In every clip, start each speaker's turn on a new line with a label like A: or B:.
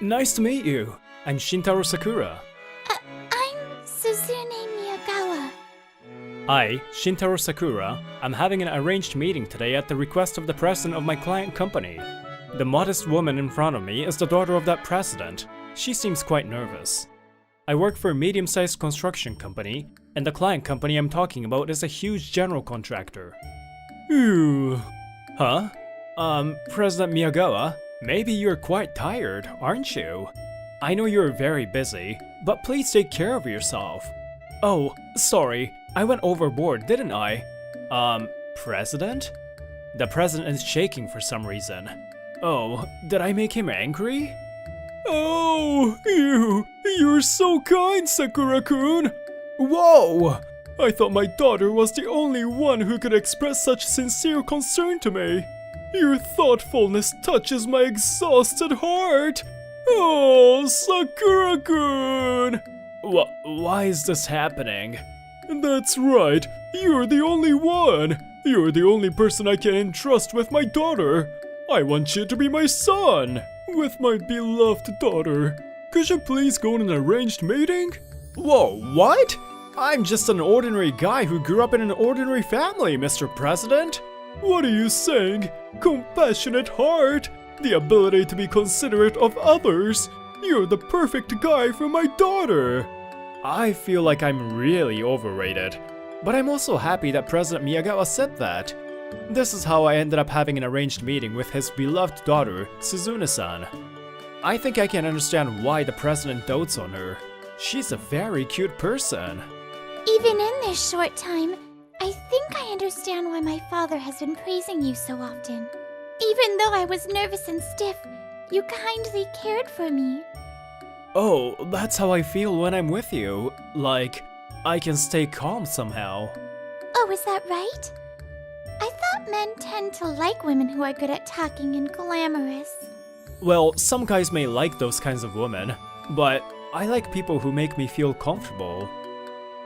A: Nice to meet you. I'm Shintaro Sakura.
B: I'm Suzune Miyagawa.
A: I, Shintaro Sakura, am having an arranged meeting today at the request of the president of my client company. The modest woman in front of me is the daughter of that president. She seems quite nervous. I work for a medium-sized construction company, and the client company I'm talking about is a huge general contractor. Ooh. Huh? President Miyagawa, maybe you're quite tired, aren't you? I know you're very busy, but please take care of yourself. Oh, sorry, I went overboard, didn't I? President? The president is shaking for some reason. Oh, did I make him angry? Oh, you're so kind, Sakura-kun! Whoa! I thought my daughter was the only one who could express such sincere concern to me. Your thoughtfulness touches my exhausted heart. Oh, Sakura-kun! Why is this happening? That's right, you're the only one. You're the only person I can entrust with my daughter. I want you to be my son, with my beloved daughter. Could you please go on an arranged meeting? Whoa, what? I'm just an ordinary guy who grew up in an ordinary family, Mr. President. What are you saying? Compassionate heart, the ability to be considerate of others. You're the perfect guy for my daughter. I feel like I'm really overrated, but I'm also happy that President Miyagawa said that. This is how I ended up having an arranged meeting with his beloved daughter, Suzune-san. I think I can understand why the president dotes on her. She's a very cute person.
B: Even in this short time, I think I understand why my father has been praising you so often. Even though I was nervous and stiff, you kindly cared for me.
A: Oh, that's how I feel when I'm with you. Like, I can stay calm somehow.
B: Oh, is that right? I thought men tend to like women who are good at talking and glamorous.
A: Well, some guys may like those kinds of women, but I like people who make me feel comfortable.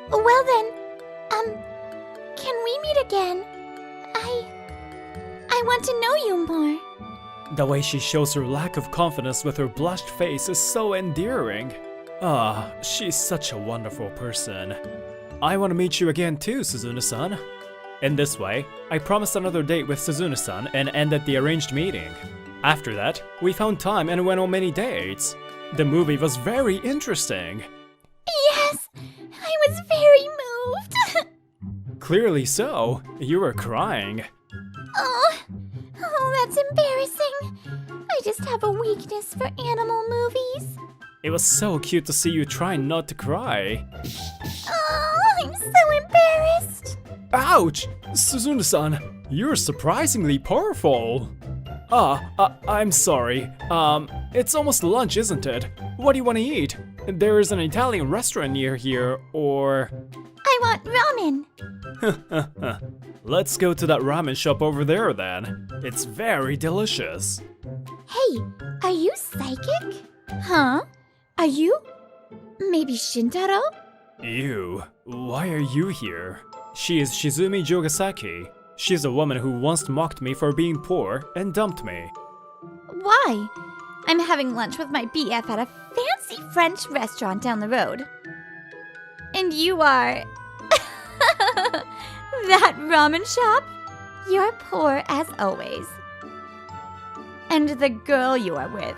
B: Well then, can we meet again? I want to know you more.
A: The way she shows her lack of confidence with her blushed face is so endearing. Ah, she's such a wonderful person. I want to meet you again too, Suzune-san. In this way, I promised another date with Suzune-san and ended the arranged meeting. After that, we found time and went on many dates. The movie was very interesting.
B: Yes, I was very moved.
A: Clearly so. You were crying.
B: Oh, that's embarrassing. I just have a weakness for animal movies.
A: It was so cute to see you trying not to cry.
B: Oh, I'm so embarrassed.
A: Ouch! Suzune-san, you're surprisingly powerful. I'm sorry. It's almost lunch, isn't it? What do you want to eat? There is an Italian restaurant near here, or...
B: I want ramen.
A: Let's go to that ramen shop over there then. It's very delicious.
B: Hey, are you psychic? Huh? Are you? Maybe Shintaro?
A: Ew, why are you here? She is Shizumi Jogasaki. She's a woman who once mocked me for being poor and dumped me.
B: Why? I'm having lunch with my BF at a fancy French restaurant down the road. And you are... that ramen shop? You're poor as always. And the girl you are with.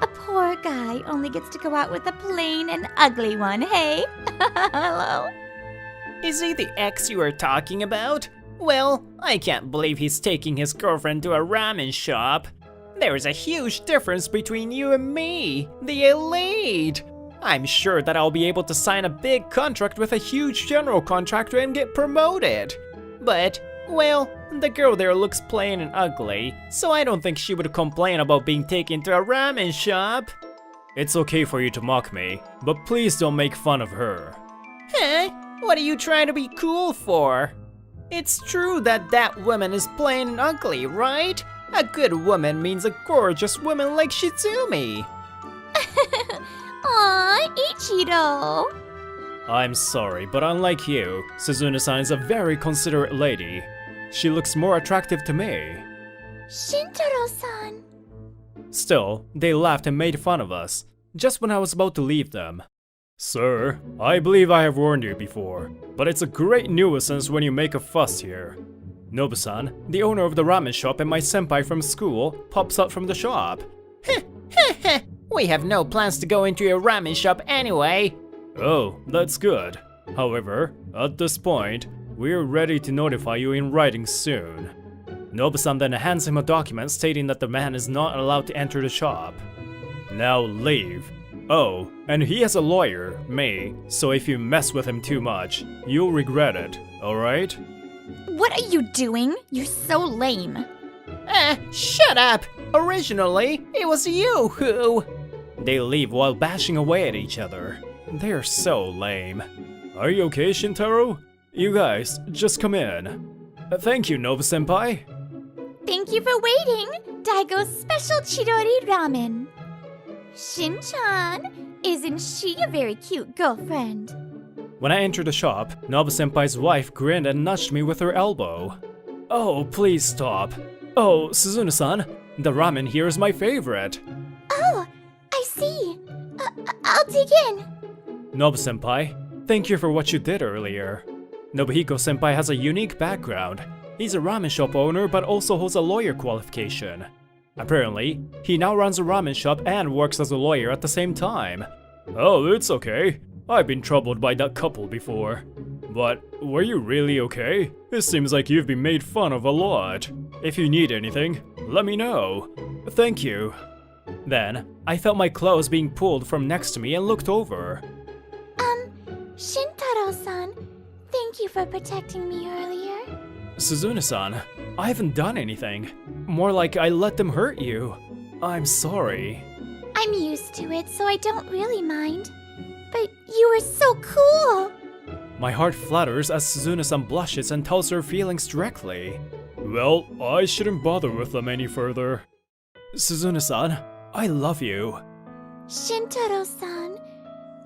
B: A poor guy only gets to go out with a plain and ugly one, hey? Hello?
C: Is he the ex you were talking about? Well, I can't believe he's taking his girlfriend to a ramen shop. There is a huge difference between you and me, the elite. I'm sure that I'll be able to sign a big contract with a huge general contractor and get promoted. But, well, the girl there looks plain and ugly, so I don't think she would complain about being taken to a ramen shop.
A: It's okay for you to mock me, but please don't make fun of her.
C: Huh? What are you trying to be cool for? It's true that that woman is plain and ugly, right? A good woman means a gorgeous woman like Shizumi.
B: Aw, Ichiro.
A: I'm sorry, but unlike you, Suzune-san is a very considerate lady. She looks more attractive to me.
B: Shintaro-san.
A: Still, they laughed and made fun of us, just when I was about to leave them. Sir, I believe I have warned you before, but it's a great nuisance when you make a fuss here. Nobu-san, the owner of the ramen shop and my senpai from school, pops out from the shop.
C: We have no plans to go into a ramen shop anyway.
A: Oh, that's good. However, at this point, we're ready to notify you in writing soon. Nobu-san then hands him a document stating that the man is not allowed to enter the shop. Now leave. Oh, and he has a lawyer, me, so if you mess with him too much, you'll regret it, alright?
B: What are you doing? You're so lame.
C: Shut up! Originally, it was you who...
A: They leave while bashing away at each other. They're so lame. Are you okay, Shintaro? You guys, just come in. Thank you, Nobu-senpai.
B: Thank you for waiting. Daigo's special chidori ramen. Shin-chan, isn't she a very cute girlfriend?
A: When I entered the shop, Nobu-senpai's wife grinned and nudged me with her elbow. Oh, please stop. Oh, Suzune-san, the ramen here is my favorite.
B: Oh, I see. I'll dig in.
A: Nobu-senpai, thank you for what you did earlier. Nobuhiko-senpai has a unique background. He's a ramen shop owner but also holds a lawyer qualification. Apparently, he now runs a ramen shop and works as a lawyer at the same time. Oh, it's okay. I've been troubled by that couple before. But were you really okay? It seems like you've been made fun of a lot. If you need anything, let me know. Thank you. Then, I felt my clothes being pulled from next to me and looked over.
B: Shintaro-san, thank you for protecting me earlier.
A: Suzune-san, I haven't done anything. More like I let them hurt you. I'm sorry.
B: I'm used to it, so I don't really mind. But you were so cool!
A: My heart flutters as Suzune-san blushes and tells her feelings directly. Well, I shouldn't bother with them any further. Suzune-san, I love you.
B: Shintaro-san,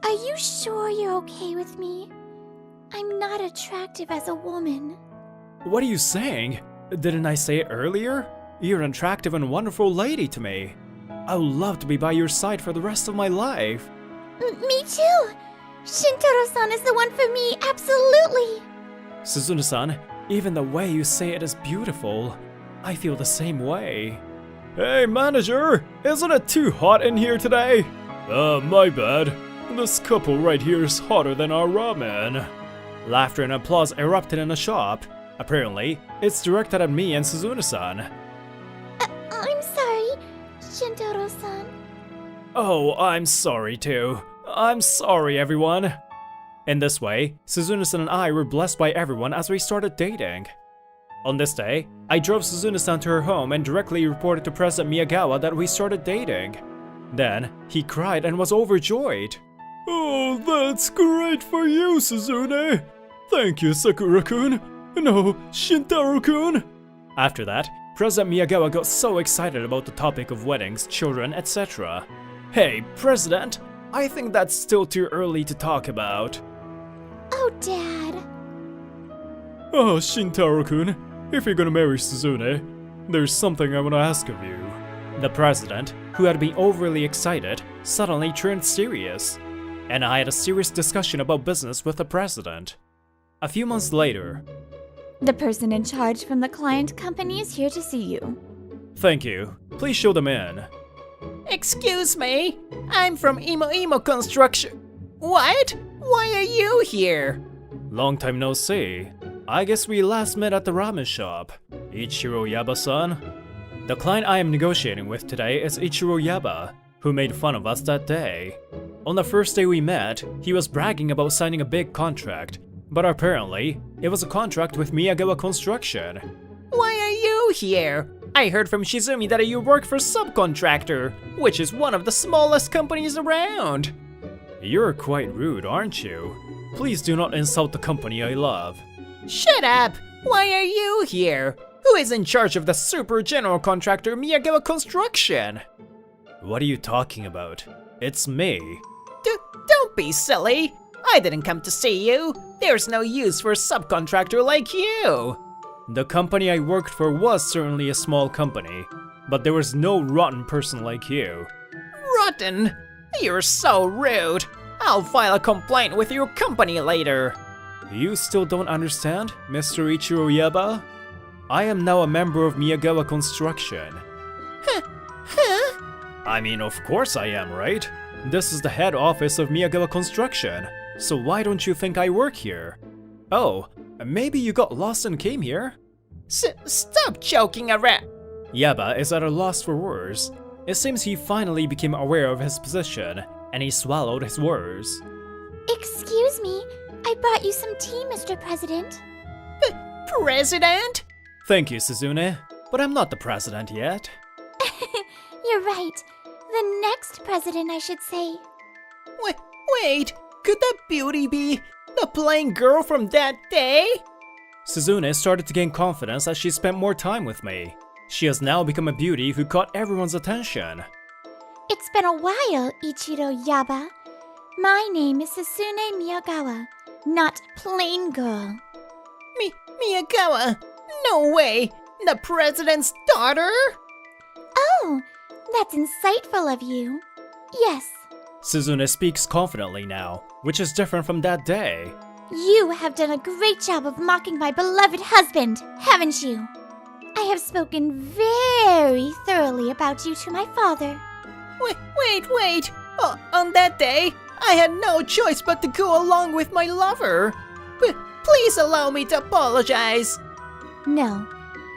B: are you sure you're okay with me? I'm not attractive as a woman.
A: What are you saying? Didn't I say it earlier? You're an attractive and wonderful lady to me. I would love to be by your side for the rest of my life.
B: Me too! Shintaro-san is the one for me, absolutely!
A: Suzune-san, even the way you say it is beautiful. I feel the same way. Hey manager, isn't it too hot in here today? My bad. This couple right here is hotter than our ramen. Laughter and applause erupted in the shop. Apparently, it's directed at me and Suzune-san.
B: I'm sorry, Shintaro-san.
A: Oh, I'm sorry too. I'm sorry, everyone. In this way, Suzune-san and I were blessed by everyone as we started dating. On this day, I drove Suzune-san to her home and directly reported to President Miyagawa that we started dating. Then, he cried and was overjoyed. Oh, that's great for you, Suzune. Thank you, Sakura-kun. No, Shintaro-kun. After that, President Miyagawa got so excited about the topic of weddings, children, etc. Hey, President, I think that's still too early to talk about.
B: Oh, Dad.
A: Oh, Shintaro-kun, if you're gonna marry Suzune, there's something I want to ask of you. The president, who had been overly excited, suddenly turned serious. And I had a serious discussion about business with the president. A few months later.
B: The person in charge from the client company is here to see you.
A: Thank you. Please show them in.
C: Excuse me? I'm from Imo Construction. What? Why are you here?
A: Long time no see. I guess we last met at the ramen shop. Ichiro Yaba-san. The client I am negotiating with today is Ichiro Yaba, who made fun of us that day. On the first day we met, he was bragging about signing a big contract, but apparently, it was a contract with Miyagawa Construction.
C: Why are you here? I heard from Shizumi that you work for Subcontractor, which is one of the smallest companies around.
A: You're quite rude, aren't you? Please do not insult the company I love.
C: Shut up! Why are you here? Who is in charge of the super general contractor Miyagawa Construction?
A: What are you talking about? It's me.
C: Don't be silly. I didn't come to see you. There's no use for a subcontractor like you.
A: The company I worked for was certainly a small company, but there was no rotten person like you.
C: Rotten? You're so rude. I'll file a complaint with your company later.
A: You still don't understand, Mr. Ichiro Yaba? I am now a member of Miyagawa Construction.
C: Huh?
A: I mean, of course I am, right? This is the head office of Miyagawa Construction, so why don't you think I work here? Oh, maybe you got lost and came here?
C: Stop joking around.
A: Yaba is at a loss for words. It seems he finally became aware of his position, and he swallowed his words.
B: Excuse me, I brought you some tea, Mr. President.
C: President?
A: Thank you, Suzune, but I'm not the president yet.
B: You're right. The next president, I should say.
C: Wait, could that beauty be the plain girl from that day?
A: Suzune started to gain confidence as she spent more time with me. She has now become a beauty who caught everyone's attention.
B: It's been a while, Ichiro Yaba. My name is Susune Miyagawa, not plain girl.
C: Miyagawa? No way! The president's daughter?
B: Oh, that's insightful of you. Yes,
A: Suzune speaks confidently now, which is different from that day.
B: you have done a great job of mocking my beloved husband, haven't you? I have spoken very thoroughly about you to my father.
C: Wait. On that day, I had no choice but to go along with my lover. Please allow me to apologize.
B: No,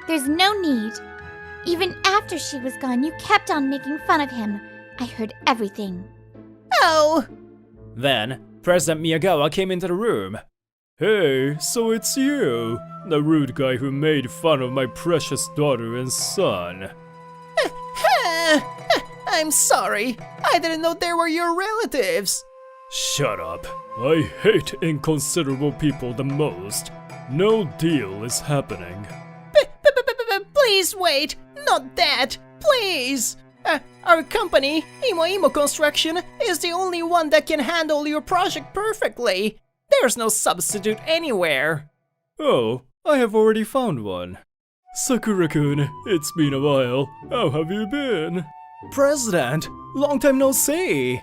B: there's no need. Even after she was gone, you kept on making fun of him. I heard everything.
C: Oh!
A: Then, President Miyagawa came into the room. Hey, so it's you, the rude guy who made fun of my precious daughter and son.
C: I'm sorry. I didn't know they were your relatives.
A: Shut up. I hate inconsiderable people the most. No deal is happening.
C: Please wait. Not that. Please. Our company, Imo Construction, is the only one that can handle your project perfectly. There's no substitute anywhere.
A: Oh, I have already found one. Sakura-kun, it's been a while. How have you been? President, long time no see.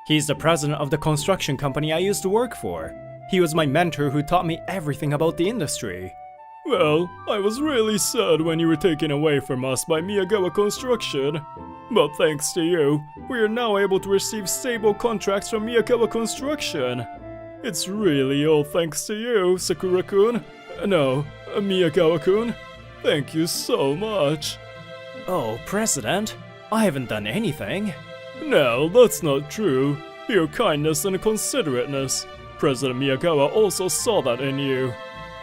A: He's the president of the construction company I used to work for. He was my mentor who taught me everything about the industry. Well, I was really sad when you were taken away from us by Miyagawa Construction. But thanks to you, we are now able to receive stable contracts from Miyagawa Construction. It's really all thanks to you, Sakura-kun. No, Miyagawa-kun. Thank you so much. Oh, President, I haven't done anything. No, that's not true. Your kindness and considerateness. President Miyagawa also saw that in you.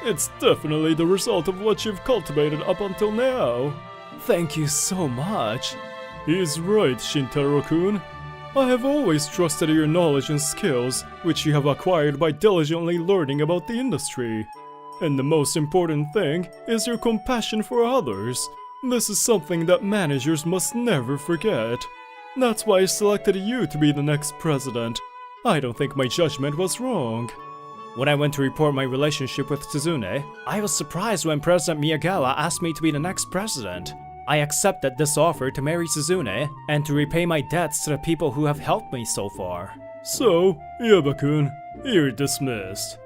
A: It's definitely the result of what you've cultivated up until now. Thank you so much. He's right, Shintaro-kun. I have always trusted your knowledge and skills, which you have acquired by diligently learning about the industry. And the most important thing is your compassion for others. This is something that managers must never forget. That's why I selected you to be the next president. I don't think my judgment was wrong. When I went to report my relationship with Suzune, I was surprised when President Miyagawa asked me to be the next president. I accepted this offer to marry Suzune and to repay my debts to the people who have helped me so far. So, Yaba-kun, you're dismissed.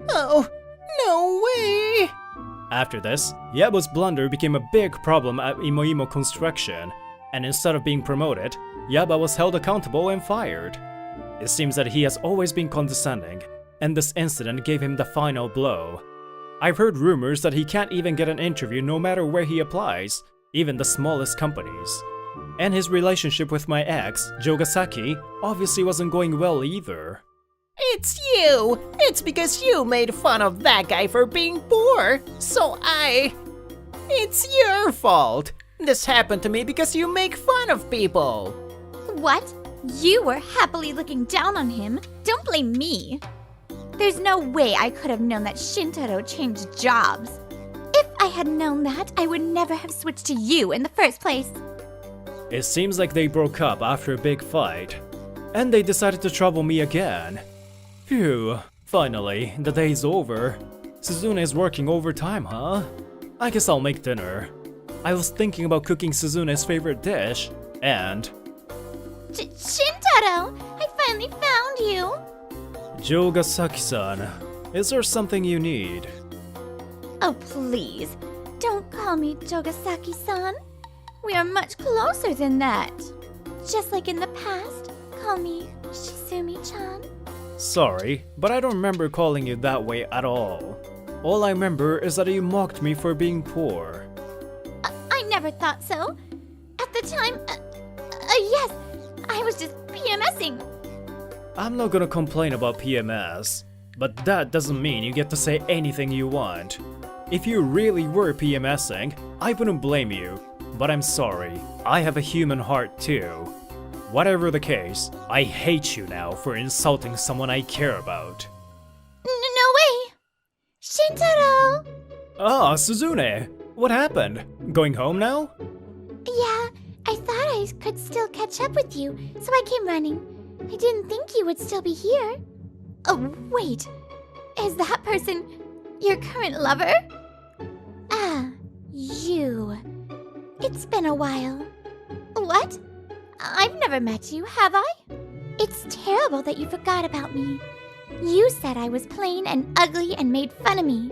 C: Oh, no way!
A: After this, Yaba's blunder became a big problem at Imo Construction, and instead of being promoted, Yaba was held accountable and fired. It seems that he has always been condescending, and this incident gave him the final blow. I've heard rumors that he can't even get an interview no matter where he applies, even the smallest companies. And his relationship with my ex, Jogasaki, obviously wasn't going well either.
C: It's you! It's because you made fun of that guy for being poor, so It's your fault! This happened to me because you make fun of people!
B: What? You were happily looking down on him? Don't blame me. There's no way I could have known that Shintaro changed jobs. If I had known that, I would never have switched to you in the first place.
A: It seems like they broke up after a big fight, and they decided to trouble me again. Phew, finally, the day's over. Suzune is working overtime, huh? I guess I'll make dinner. I was thinking about cooking Suzune's favorite dish, and...
B: Shintaro! I finally found you!
A: Jogasaki-san, is there something you need?
B: Oh, please. Don't call me Jogasaki-san. We are much closer than that. Just like in the past, call me Shizumi-chan.
A: Sorry, but I don't remember calling you that way at all. All I remember is that you mocked me for being poor.
B: I never thought so. At the time, yes, I was just PMSing.
A: I'm not gonna complain about PMS, but that doesn't mean you get to say anything you want. If you really were PMSing, I wouldn't blame you, but I'm sorry, I have a human heart too. Whatever the case, I hate you now for insulting someone I care about.
B: No way! Shintaro!
A: Ah, Suzune! What happened? Going home now?
B: Yeah, I thought I could still catch up with you, so I came running. I didn't think you would still be here. Oh, wait. Is that person your current lover? Ah, you. It's been a while. What? I've never met you, have I? It's terrible that you forgot about me. You said I was plain and ugly and made fun of me.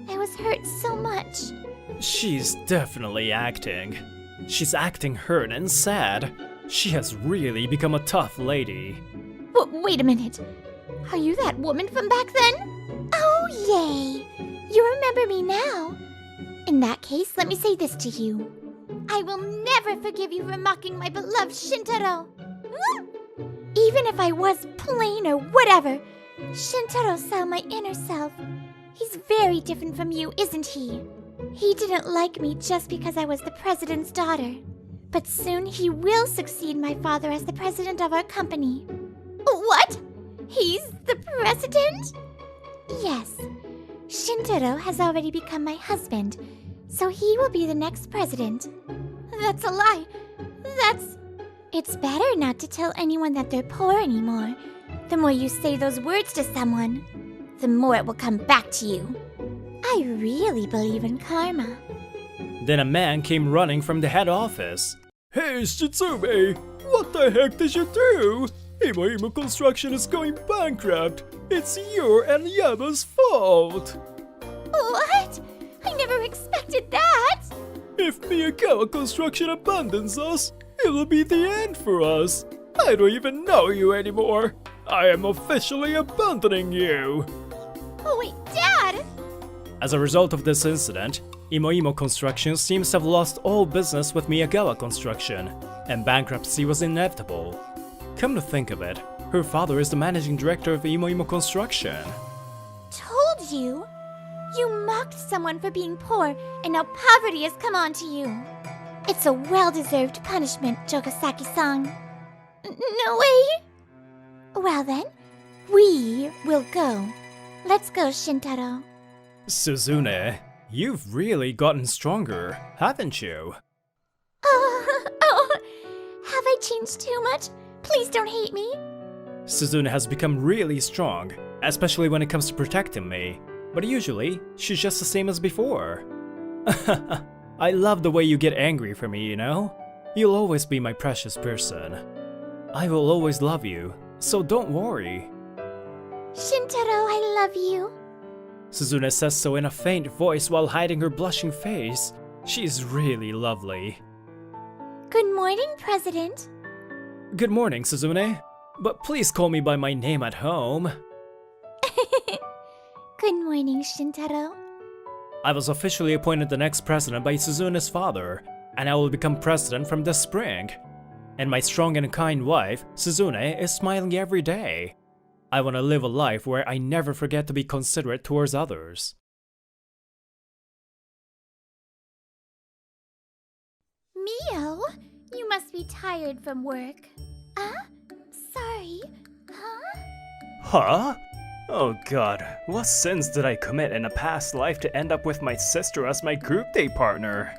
B: I was hurt so much.
A: She's definitely acting. She's acting hurt and sad. She has really become a tough lady.
B: Wait a minute. Are you that woman from back then? Oh, yay! You remember me now. In that case, let me say this to you. I will never forgive you for mocking my beloved Shintaro. Even if I was plain or whatever, Shintaro saw my inner self. He's very different from you, isn't he? He didn't like me just because I was the president's daughter. But soon he will succeed my father as the president of our company. What? He's the president? Yes. Shintaro has already become my husband, so he will be the next president. That's a lie. It's better not to tell anyone that they're poor anymore. The more you say those words to someone, the more it will come back to you. I really believe in karma.
A: Then a man came running from the head office. Hey Shitsumi, what the heck did you do? Imo Construction is going bankrupt. It's your and Yama's fault.
B: What? I never expected that.
A: If Miyagawa Construction abandons us, it'll be the end for us. I don't even know you anymore. I am officially abandoning you.
B: Oh wait, Dad!
A: As a result of this incident, Imo Construction seems to have lost all business with Miyagawa Construction, and bankruptcy was inevitable. Come to think of it, her father is the managing director of Imo Construction.
B: Told you? You mocked someone for being poor, and now poverty has come on to you. It's a well-deserved punishment, Jogasaki-san. No way! Well then, we will go. Let's go, Shintaro.
A: Suzune, you've really gotten stronger, haven't you?
B: Oh, have I changed too much? Please don't hate me.
A: Suzune has become really strong, especially when it comes to protecting me. But usually, she's just the same as before. I love the way you get angry for me, you know? You'll always be my precious person. I will always love you, so don't worry.
B: Shintaro, I love you.
A: Suzune says so in a faint voice while hiding her blushing face. She's really lovely.
B: Good morning, President.
A: Good morning, Suzune. But please call me by my name at home.
B: Good morning, Shintaro.
A: I was officially appointed the next president by Suzune's father, and I will become president from this spring. And my strong and kind wife, Suzune, is smiling every day. I want to live a life where I never forget to be considerate towards others.
B: Mio, you must be tired from work. Sorry. Huh?
A: Huh? Oh god, what sins did I commit in a past life to end up with my sister as my group day partner?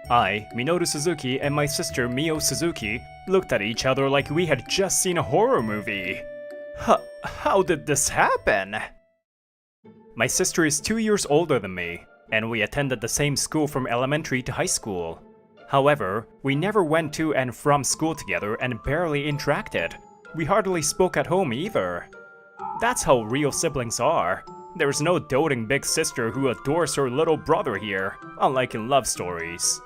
A: I, Minoru Suzuki, and my sister Mio Suzuki looked at each other like we had just seen a horror movie. How did this happen? My sister is 2 years older than me, and we attended the same school from elementary to high school. However, we never went to and from school together and barely interacted. We hardly spoke at home either. That's how real siblings are. There's no doting big sister who adores her little brother here, unlike in love stories.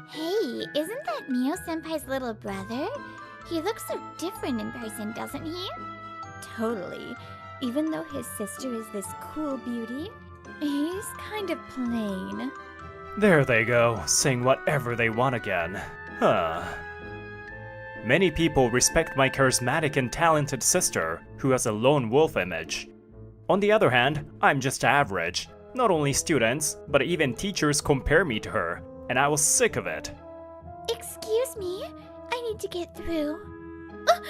B: Hey, isn't that Mio-senpai's little brother? He looks so different in person, doesn't he? Totally. Even though his sister is this cool beauty, he's kind of plain.
A: There they go, saying whatever they want again. Huh. Many people respect my charismatic and talented sister, who has a lone wolf image. On the other hand, I'm just average. Not only students, but even teachers compare me to her, and I was sick of it.
B: Excuse me, I need to get through. Oh,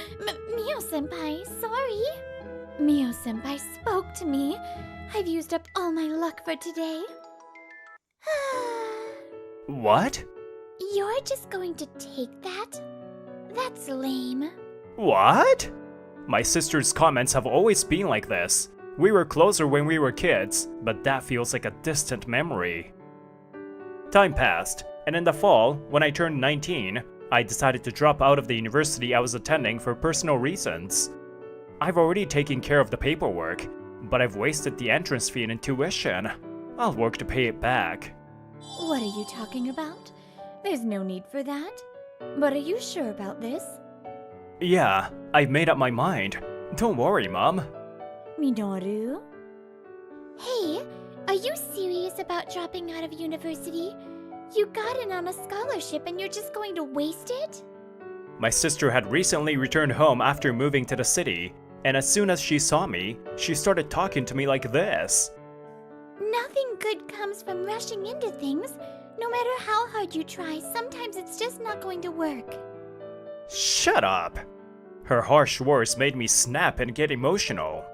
B: Mio-senpai, sorry. Mio-senpai spoke to me. I've used up all my luck for today.
A: What?
B: You're just going to take that? That's lame.
A: What? My sister's comments have always been like this. We were closer when we were kids, but that feels like a distant memory. Time passed, and in the fall, when I turned 19, I decided to drop out of the university I was attending for personal reasons. I've already taken care of the paperwork, but I've wasted the entrance fee and tuition. I'll work to pay it back.
B: What are you talking about? There's no need for that. But are you sure about this?
A: Yeah, I've made up my mind. Don't worry, Mom.
B: Minoru? Hey, are you serious about dropping out of university? You got in on a scholarship and you're just going to waste it?
A: My sister had recently returned home after moving to the city, and as soon as she saw me, she started talking to me like this.
B: Nothing good comes from rushing into things. No matter how hard you try, sometimes it's just not going to work.
A: Shut up! Her harsh words made me snap and get emotional.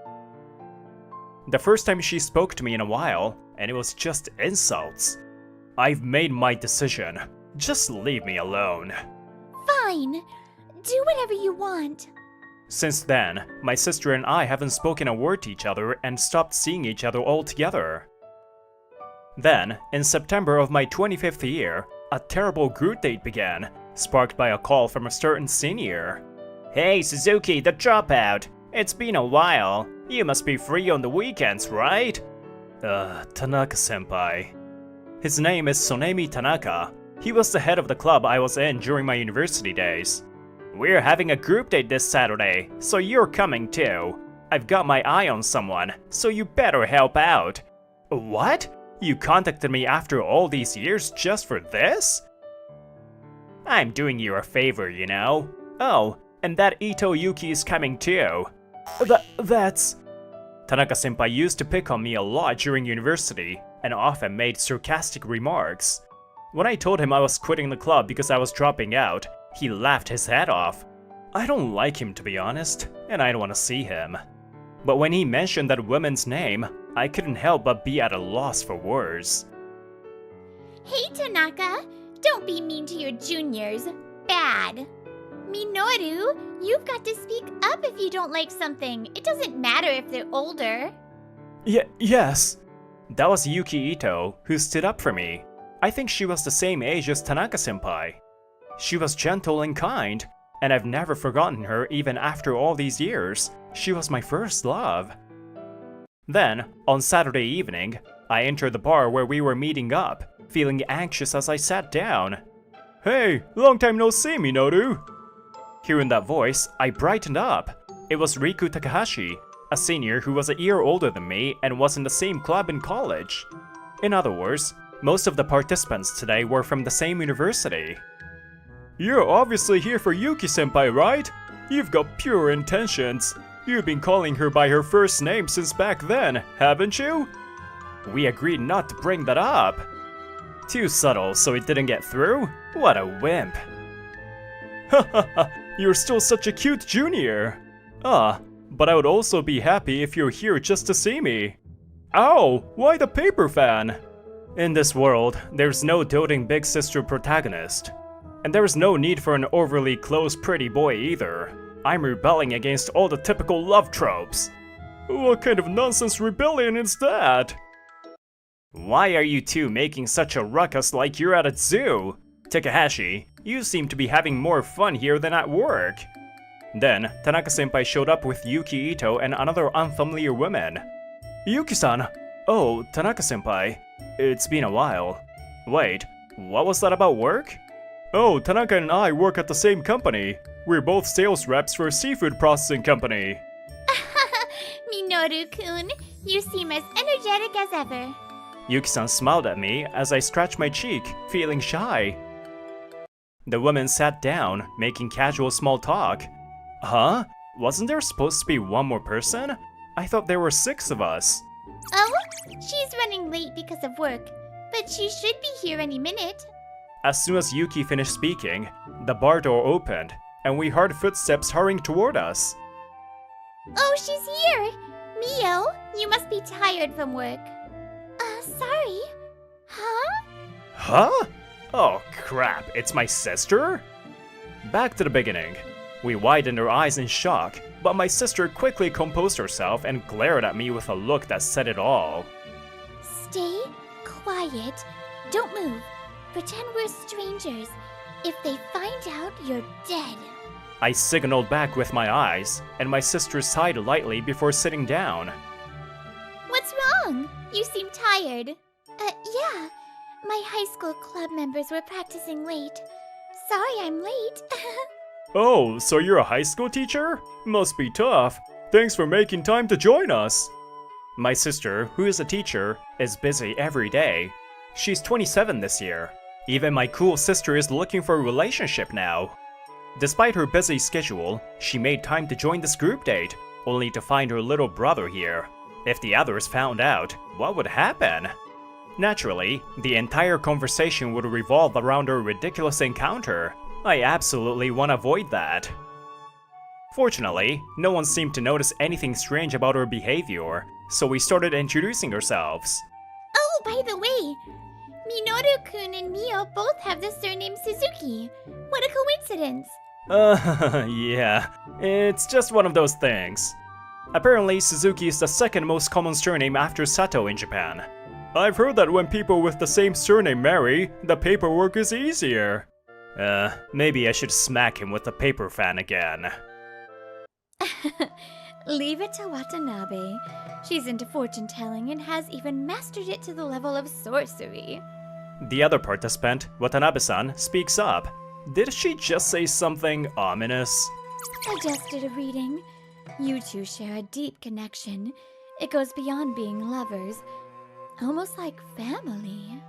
A: The first time she spoke to me in a while, and it was just insults. I've made my decision. Just leave me alone.
B: Fine. Do whatever you want.
A: Since then, my sister and I haven't spoken a word to each other and stopped seeing each other altogether. Then, in September of my 25th year, a terrible group date began, sparked by a call from a certain senior.
C: Hey Suzuki, the dropout. It's been a while. You must be free on the weekends, right?
A: Tanaka-senpai. His name is Sonemi Tanaka. He was the head of the club I was in during my university days.
C: We're having a group date this Saturday, so you're coming too. I've got my eye on someone, so you better help out.
A: What? You contacted me after all these years just for this?
C: I'm doing you a favor, you know. Oh, and that Ito Yuki is coming too.
A: That's... Tanaka-senpai used to pick on me a lot during university, and often made sarcastic remarks. When I told him I was quitting the club because I was dropping out, he laughed his head off. I don't like him, to be honest, and I don't want to see him. But when he mentioned that woman's name, I couldn't help but be at a loss for words.
B: Hey, Tanaka! Don't be mean to your juniors. Bad. Minoru, you've got to speak up if you don't like something. It doesn't matter if they're older.
A: Yes. That was Yuki Ito, who stood up for me. I think she was the same age as Tanaka-senpai. She was gentle and kind, and I've never forgotten her even after all these years. She was my first love. Then, on Saturday evening, I entered the bar where we were meeting up, feeling anxious as I sat down. Hey, long time no see, Minoru! Hearing that voice, I brightened up. It was Riku Takahashi, a senior who was a year older than me and was in the same club in college. In other words, most of the participants today were from the same university. You're obviously here for Yuki-senpai, right? You've got pure intentions. You've been calling her by her first name since back then, haven't you? We agreed not to bring that up. Too subtle, so it didn't get through? What a wimp. Hahaha, you're still such a cute junior. But I would also be happy if you're here just to see me. Ow, why the paper fan? In this world, there's no doting big sister protagonist. And there's no need for an overly close pretty boy either. I'm rebelling against all the typical love tropes. What kind of nonsense rebellion is that? Why are you two making such a ruckus like you're at a zoo? Takahashi, you seem to be having more fun here than at work. Then, Tanaka-senpai showed up with Yuki Ito and another unfamiliar woman. Yuki-san! Oh, Tanaka-senpai. It's been a while. Wait, what was that about work? Oh, Tanaka and I work at the same company. We're both sales reps for a seafood processing company.
B: Minoru-kun, you seem as energetic as ever.
A: Yuki-san smiled at me as I scratched my cheek, feeling shy. The woman sat down, making casual small talk. Huh? Wasn't there supposed to be one more person? I thought there were 6 of us.
B: Oh, she's running late because of work, but she should be here any minute.
A: As soon as Yuki finished speaking, the bar door opened, and we heard footsteps hurrying toward us.
B: Oh, she's here! Mio, you must be tired from work. Sorry. Huh?
A: Huh? Oh crap, it's my sister? Back to the beginning. We widened our eyes in shock, but my sister quickly composed herself and glared at me with a look that said it all.
B: Stay quiet. Don't move. Pretend we're strangers. If they find out, you're dead.
A: I signaled back with my eyes, and my sister sighed lightly before sitting down.
B: What's wrong? You seem tired. Yeah. My high school club members were practicing late. Sorry I'm late.
A: Oh, so you're a high school teacher? Must be tough. Thanks for making time to join us. My sister, who is a teacher, is busy every day. She's 27 this year. Even my cool sister is looking for a relationship now. Despite her busy schedule, she made time to join this group date, only to find her little brother here. If the others found out, what would happen? Naturally, the entire conversation would revolve around our ridiculous encounter. I absolutely want to avoid that. Fortunately, no one seemed to notice anything strange about our behavior, so we started introducing ourselves.
B: Oh, by the way, Minoru-kun and Mio both have the surname Suzuki. What a coincidence.
A: Yeah, it's just one of those things. Apparently, Suzuki is the second most common surname after Sato in Japan. I've heard that when people with the same surname marry, the paperwork is easier. Maybe I should smack him with the paper fan again.
B: Leave it to Watanabe. She's into fortune-telling and has even mastered it to the level of sorcery.
A: The other participant, Watanabe-san, speaks up. Did she just say something ominous?
B: I just did a reading. You two share a deep connection. It goes beyond being lovers. Almost like family.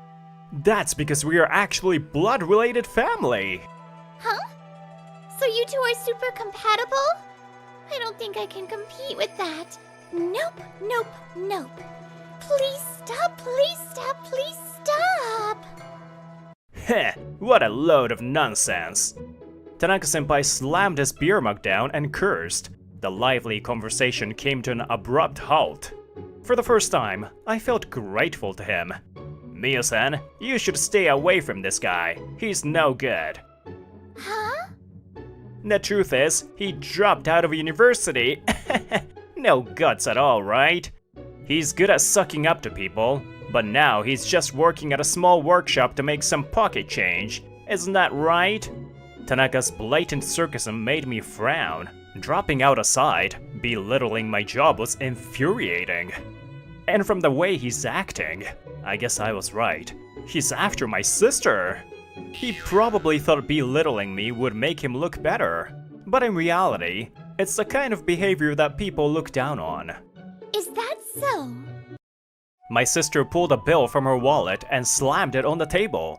A: That's because we are actually blood-related family!
B: Huh? So you two are super compatible? I don't think I can compete with that. Nope, nope, nope. Please stop, please stop, please stop!
A: Heh, what a load of nonsense. Tanaka-senpai slammed his beer mug down and cursed. The lively conversation came to an abrupt halt. For the first time, I felt grateful to him. Mio-san, you should stay away from this guy. He's no good.
B: Huh?
A: The truth is, he dropped out of university. No guts at all, right? He's good at sucking up to people, but now he's just working at a small workshop to make some pocket change. Isn't that right? Tanaka's blatant sarcasm made me frown. Dropping out aside, belittling my job was infuriating. And from the way he's acting, I guess I was right. He's after my sister. He probably thought belittling me would make him look better. But in reality, it's the kind of behavior that people look down on.
B: Is that so?
A: My sister pulled a bill from her wallet and slammed it on the table.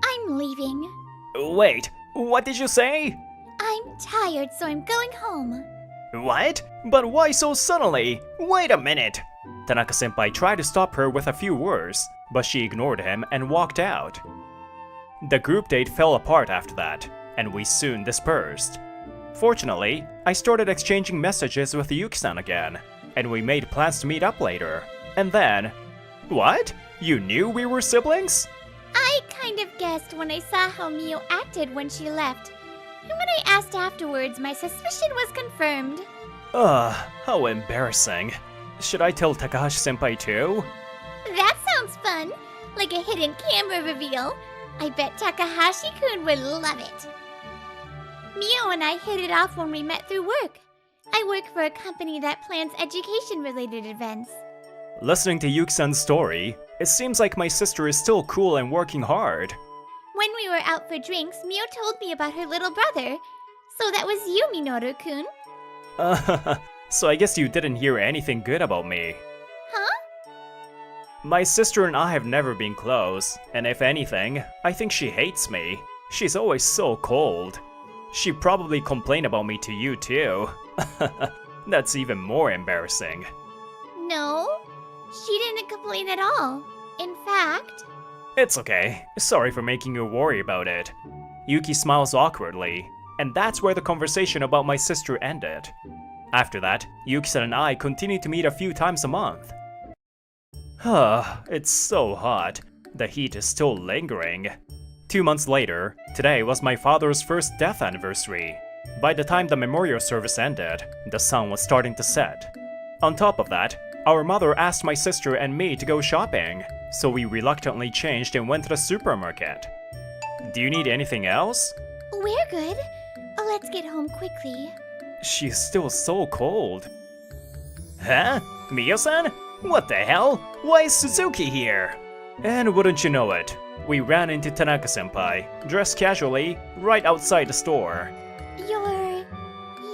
B: I'm leaving.
A: Wait, what did you say?
B: I'm tired, so I'm going home.
A: What? But why so suddenly? Wait a minute! Tanaka-senpai tried to stop her with a few words, but she ignored him and walked out. The group date fell apart after that, and we soon dispersed. Fortunately, I started exchanging messages with Yuki-san again, and we made plans to meet up later. And then... What? You knew we were siblings?
B: I kind of guessed when I saw how Mio acted when she left. And when I asked afterwards, my suspicion was confirmed.
A: Ugh, how embarrassing. Should I tell Takahashi-senpai too?
B: That sounds fun. Like a hidden camera reveal. I bet Takahashi-kun would love it. Mio and I hit it off when we met through work. I work for a company that plans education-related events.
A: Listening to Yuki-san's story, it seems like my sister is still cool and working hard.
B: When we were out for drinks, Mio told me about her little brother. So that was you, Minoru-kun.
A: So I guess you didn't hear anything good about me.
B: Huh?
A: My sister and I have never been close, and if anything, I think she hates me. She's always so cold. She probably complained about me to you too. That's even more embarrassing.
B: No, she didn't complain at all. In fact...
A: It's okay. Sorry for making you worry about it. Yuki smiles awkwardly, and that's where the conversation about my sister ended. After that, Yuki-san and I continued to meet a few times a month. It's so hot. The heat is still lingering. 2 months later, today was my father's first death anniversary. By the time the memorial service ended, the sun was starting to set. On top of that, our mother asked my sister and me to go shopping, so we reluctantly changed and went to the supermarket. Do you need anything else?
B: We're good. Let's get home quickly.
A: She's still so cold. Huh? Mio-san? What the hell? Why is Suzuki here? And wouldn't you know it, we ran into Tanaka-senpai, dressed casually, right outside the store.
B: You're...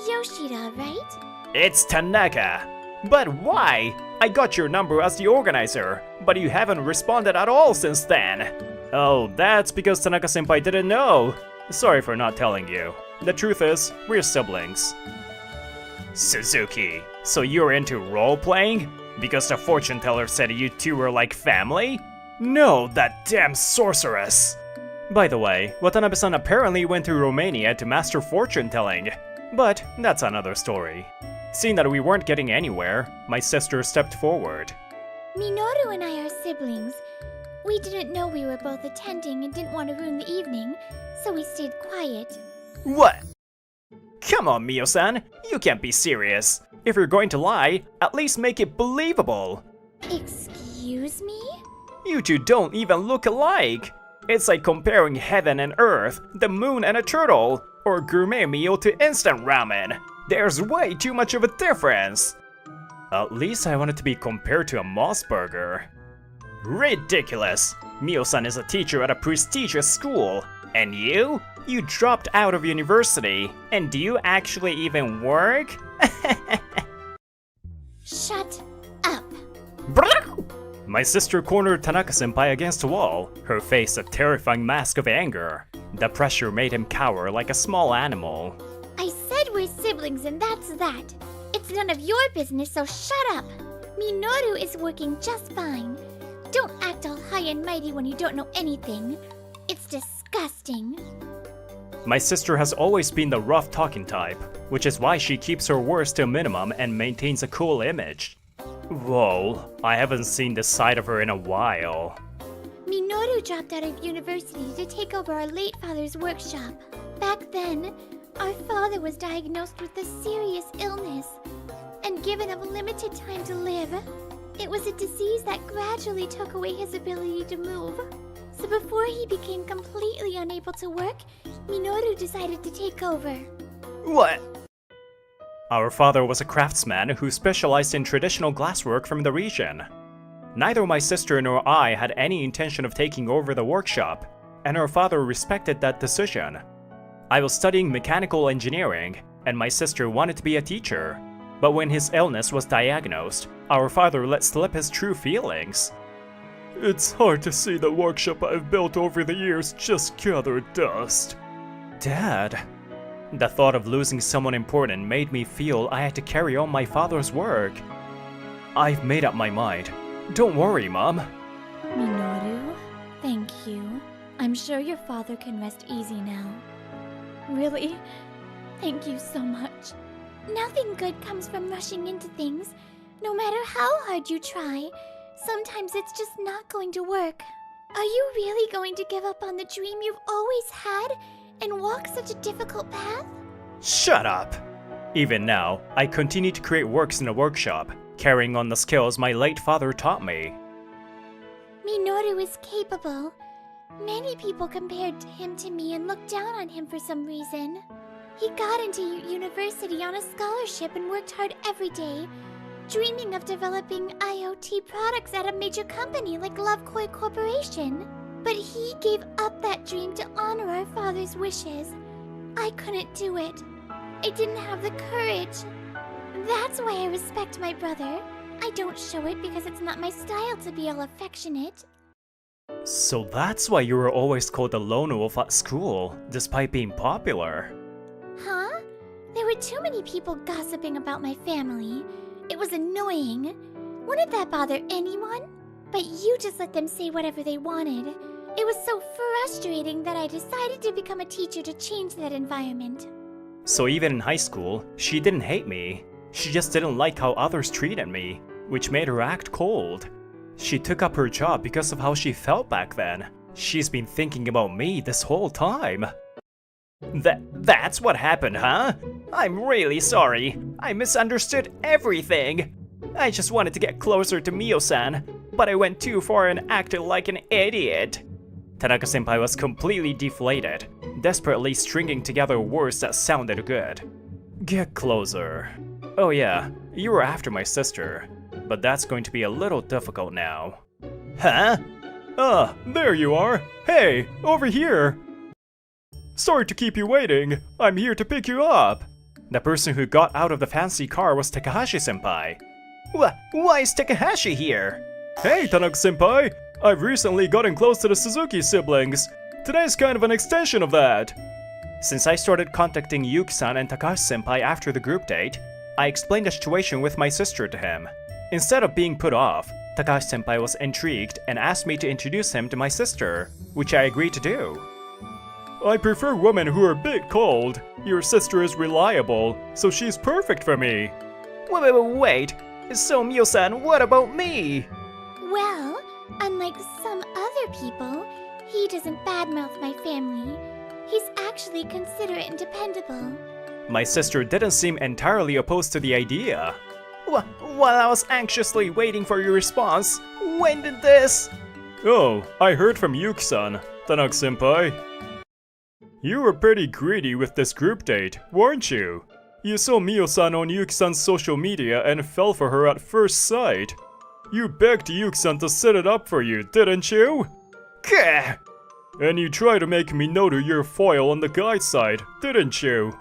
B: Yoshida, right?
C: It's Tanaka. But why? I got your number as the organizer, but you haven't responded at all since then.
A: Oh, that's because Tanaka-senpai didn't know. Sorry for not telling you. The truth is, we're siblings.
C: Suzuki, so you're into role-playing? Because the fortune teller said you two were like family? No, that damn sorceress!
A: By the way, Watanabe-san apparently went to Romania to master fortune-telling. But that's another story. Seeing that we weren't getting anywhere, my sister stepped forward.
B: Minoru and I are siblings. We didn't know we were both attending and didn't want to ruin the evening, so we stayed quiet.
C: What? Come on, Mio-san, you can't be serious. If you're going to lie, at least make it believable.
B: Excuse me?
C: You two don't even look alike. It's like comparing heaven and earth, the moon and a turtle, or gourmet meal to instant ramen. There's way too much of a difference.
A: At least I wanted to be compared to a Moss burger.
C: Ridiculous. Mio-san is a teacher at a prestigious school. And you? You dropped out of university. And do you actually even work?
B: Shut up.
A: My sister cornered Tanaka-senpai against a wall, her face a terrifying mask of anger. The pressure made him cower like a small animal.
B: I said we're siblings and that's that. It's none of your business, so shut up. Minoru is working just fine. Don't act all high and mighty when you don't know anything. It's disgusting.
A: My sister has always been the rough talking type, which is why she keeps her words to a minimum and maintains a cool image. Whoa, I haven't seen this side of her in a while.
B: Minoru dropped out of university to take over our late father's workshop. Back then, our father was diagnosed with a serious illness and given a limited time to live. It was a disease that gradually took away his ability to move. So before he became completely unable to work, Minoru decided to take over.
C: What?
A: Our father was a craftsman who specialized in traditional glasswork from the region. Neither my sister nor I had any intention of taking over the workshop, and our father respected that decision. I was studying mechanical engineering, and my sister wanted to be a teacher. But when his illness was diagnosed, our father let slip his true feelings. It's hard to see the workshop I've built over the years just gather dust. Dad? The thought of losing someone important made me feel I had to carry on my father's work. I've made up my mind. Don't worry, Mom.
B: Minoru, thank you. I'm sure your father can rest easy now. Really? Thank you so much. Nothing good comes from rushing into things. No matter how hard you try, sometimes it's just not going to work. Are you really going to give up on the dream you've always had and walk such a difficult path?
C: Shut up!
A: Even now, I continue to create works in the workshop, carrying on the skills my late father taught me.
B: Minoru is capable. Many people compared him to me and looked down on him for some reason. He got into university on a scholarship and worked hard every day, dreaming of developing IoT products at a major company like Lovekoi Corporation. But he gave up that dream to honor our father's wishes. I couldn't do it. I didn't have the courage. That's why I respect my brother. I don't show it because it's not my style to be all affectionate.
A: So that's why you were always called the lone wolf at school, despite being popular.
B: Huh? There were too many people gossiping about my family. It was annoying. Wouldn't that bother anyone? But you just let them say whatever they wanted. It was so frustrating that I decided to become a teacher to change that environment.
A: So even in high school, she didn't hate me. She just didn't like how others treated me, which made her act cold. She took up her job because of how she felt back then. She's been thinking about me this whole time.
C: That's what happened, huh? I'm really sorry. I misunderstood everything. I just wanted to get closer to Mio-san, but I went too far and acted like an idiot.
A: Tanaka-senpai was completely deflated, desperately stringing together words that sounded good. Get closer. Oh yeah, you were after my sister, but that's going to be a little difficult now.
C: Huh?
A: Ah, there you are. Hey, over here. Sorry to keep you waiting. I'm here to pick you up. The person who got out of the fancy car was Takahashi-senpai.
C: Why is Takahashi here?
A: Hey, Tanaka-senpai! I've recently gotten close to the Suzuki siblings. Today's kind of an extension of that. Since I started contacting Yuki-san and Takahashi-senpai after the group date, I explained the situation with my sister to him. Instead of being put off, Takahashi-senpai was intrigued and asked me to introduce him to my sister, which I agreed to do. I prefer women who are a bit cold. Your sister is reliable, so she's perfect for me.
C: Wait. So Mio-san, what about me?
B: Well, unlike some other people, he doesn't badmouth my family. He's actually considerate and dependable.
A: My sister didn't seem entirely opposed to the idea.
C: While I was anxiously waiting for your response, when did this?
A: Oh, I heard from Yuki-san, Tanaka-senpai. You were pretty greedy with this group date, weren't you? You saw Mio-san on Yuki-san's social media and fell for her at first sight. You begged Yuki-san to set it up for you, didn't you?
C: Gah!
A: And you tried to make Minoru your foil on the guy's side, didn't you?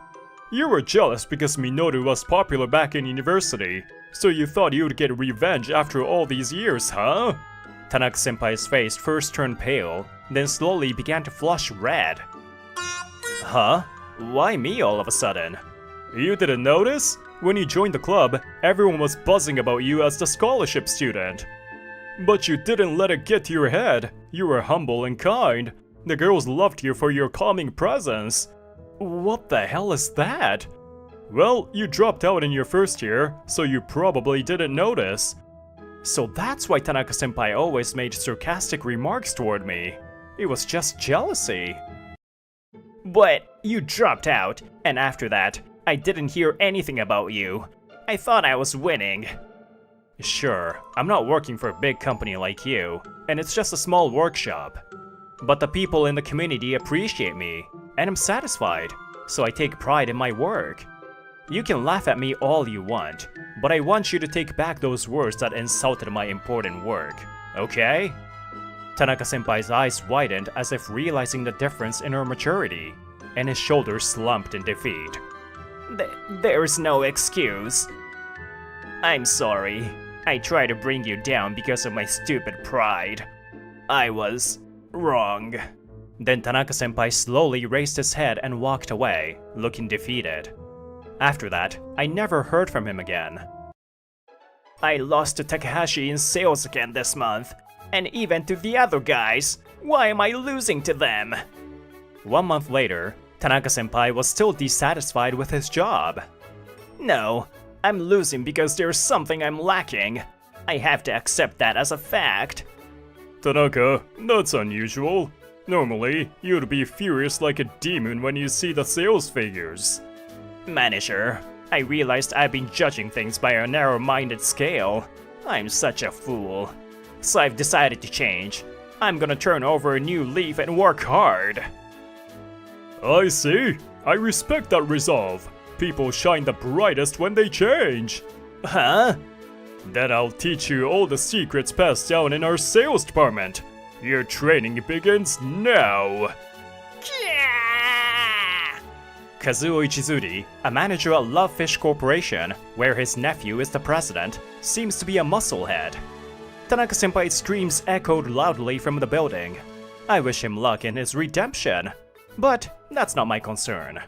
A: You were jealous because Minoru was popular back in university, so you thought you'd get revenge after all these years, huh? Tanaka-senpai's face first turned pale, then slowly began to flush red. Huh? Why me all of a sudden? You didn't notice? When you joined the club, everyone was buzzing about you as the scholarship student. But you didn't let it get to your head. You were humble and kind. The girls loved you for your calming presence. What the hell is that? Well, you dropped out in your first year, so you probably didn't notice. So that's why Tanaka-senpai always made sarcastic remarks toward me. It was just jealousy.
C: But you dropped out, and after that, I didn't hear anything about you. I thought I was winning.
A: Sure, I'm not working for a big company like you, and it's just a small workshop. But the people in the community appreciate me, and I'm satisfied, so I take pride in my work. You can laugh at me all you want, but I want you to take back those words that insulted my important work, okay? Tanaka-senpai's eyes widened as if realizing the difference in her maturity, and his shoulders slumped in defeat.
C: There's no excuse. I'm sorry. I tried to bring you down because of my stupid pride. I was wrong.
A: Then Tanaka-senpai slowly raised his head and walked away, looking defeated. After that, I never heard from him again.
C: I lost to Takahashi in sales again this month, and even to the other guys. Why am I losing to them?
A: 1 month later, Tanaka-senpai was still dissatisfied with his job.
C: No, I'm losing because there's something I'm lacking. I have to accept that as a fact.
A: Tanaka, that's unusual. Normally, you'd be furious like a demon when you see the sales figures.
C: Manager, I realized I've been judging things by a narrow-minded scale. I'm such a fool. so I've decided to change. I'm gonna turn over a new leaf and work hard.
A: I see. I respect that resolve. People shine the brightest when they change.
C: Huh?
A: Then I'll teach you all the secrets passed down in our sales department. Your training begins now.
C: Kazuo Ichizuri, a manager at Lovefish Corporation, where his nephew is the president, seems to be a musclehead. Tanaka-senpai's screams echoed loudly from the building. I wish him luck in his redemption, but that's not my concern.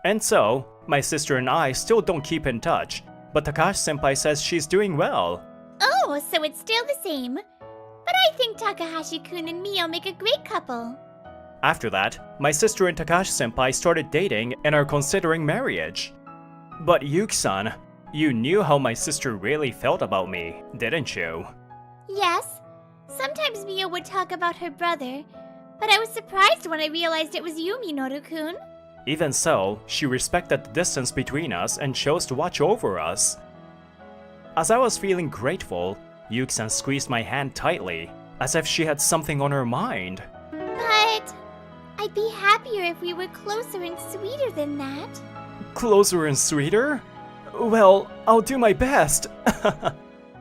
C: And so, my sister and I still don't keep in touch, but Takahashi-senpai says she's doing well.
B: Oh, so it's still the same. But I think Takahashi-kun and Mio make a great couple.
C: After that, my sister and Takahashi-senpai started dating and are considering marriage. But Yuki-san, you knew how my sister really felt about me, didn't you?
B: Yes. Sometimes Mio would talk about her brother, but I was surprised when I realized it was you, Minoru-kun.
C: Even so, she respected the distance between us and chose to watch over us. As I was feeling grateful, Yuki-san squeezed my hand tightly, as if she had something on her mind.
B: But I'd be happier if we were closer and sweeter than that.
C: Closer and sweeter? Well, I'll do my best.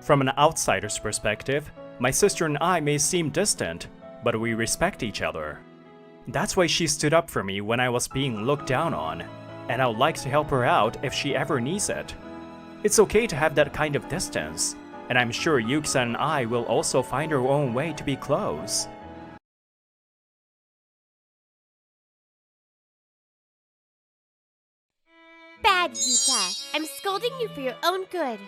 C: From an outsider's perspective, my sister and I may seem distant, but we respect each other. That's why she stood up for me when I was being looked down on, and I would like to help her out if she ever needs it. It's okay to have that kind of distance, and I'm sure Yuki-san and I will also find our own way to be close.
B: Bad, Yuta. I'm scolding you for your own good.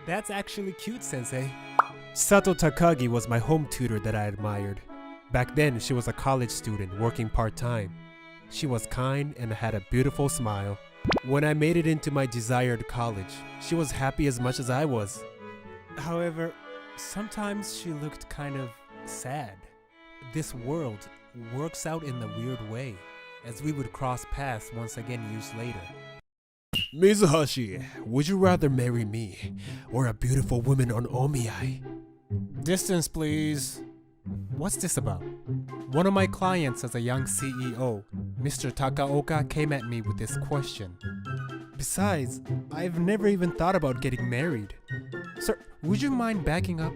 D: That's actually cute, Sensei. Sato Takagi was my home tutor that I admired. Back then, she was a college student working part-time. She was kind and had a beautiful smile. When I made it into my desired college, she was happy as much as I was. However, sometimes she looked kind of sad. This world works out in a weird way, as we would cross paths once again years later. Mizuhashi, would you rather marry me or a beautiful woman on Omiai? Distance, please. What's this about? One of my clients as a young CEO, Mr. Takaoka, came at me with this question. Besides, I've never even thought about getting married. Sir, would you mind backing up?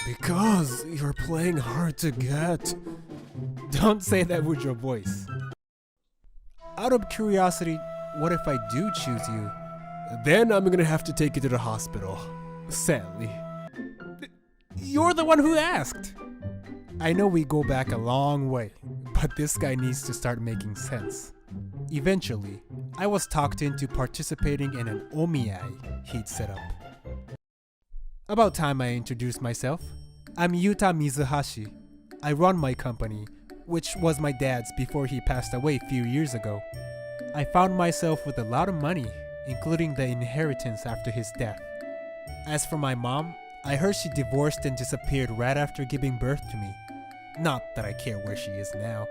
D: Because you're playing hard to get. Don't say that with your voice. Out of curiosity, what if I do choose you? Then I'm gonna have to take you to the hospital. Sadly. You're the one who asked! I know we go back a long way, but this guy needs to start making sense. Eventually, I was talked into participating in an omiai he'd set up. About time I introduced myself. I'm Yuta Mizuhashi. I run my company, which was my dad's before he passed away a few years ago. I found myself with a lot of money, including the inheritance after his death. As for my mom, I heard she divorced and disappeared right after giving birth to me. Not that I care where she is now.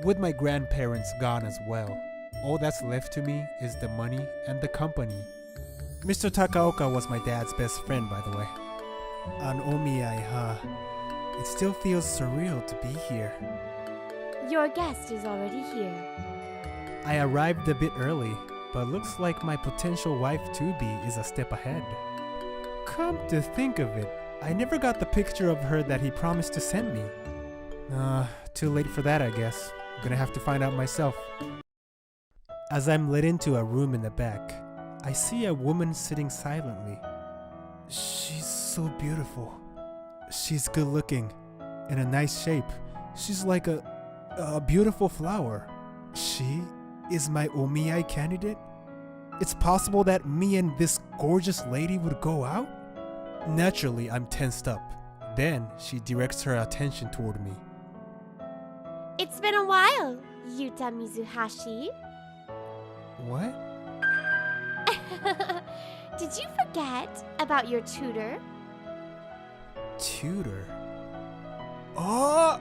D: With my grandparents gone as well, all that's left to me is the money and the company. Mr. Takaoka was my dad's best friend, by the way. An omiai, huh? It still feels surreal to be here.
B: Your guest is already here.
D: I arrived a bit early, but looks like my potential wife-to-be is a step ahead. Come to think of it, I never got the picture of her that he promised to send me. Too late for that, I guess. Gonna have to find out myself. As I'm led into a room in the back, I see a woman sitting silently. She's so beautiful. She's good looking, in a nice shape. She's like a beautiful flower. She is my omiai candidate? It's possible that me and this gorgeous lady would go out? Naturally, I'm tensed up. Then she directs her attention toward me.
B: It's been a while, Yuta Mizuhashi.
D: What?
B: Did you forget about your tutor?
D: Tutor? Oh!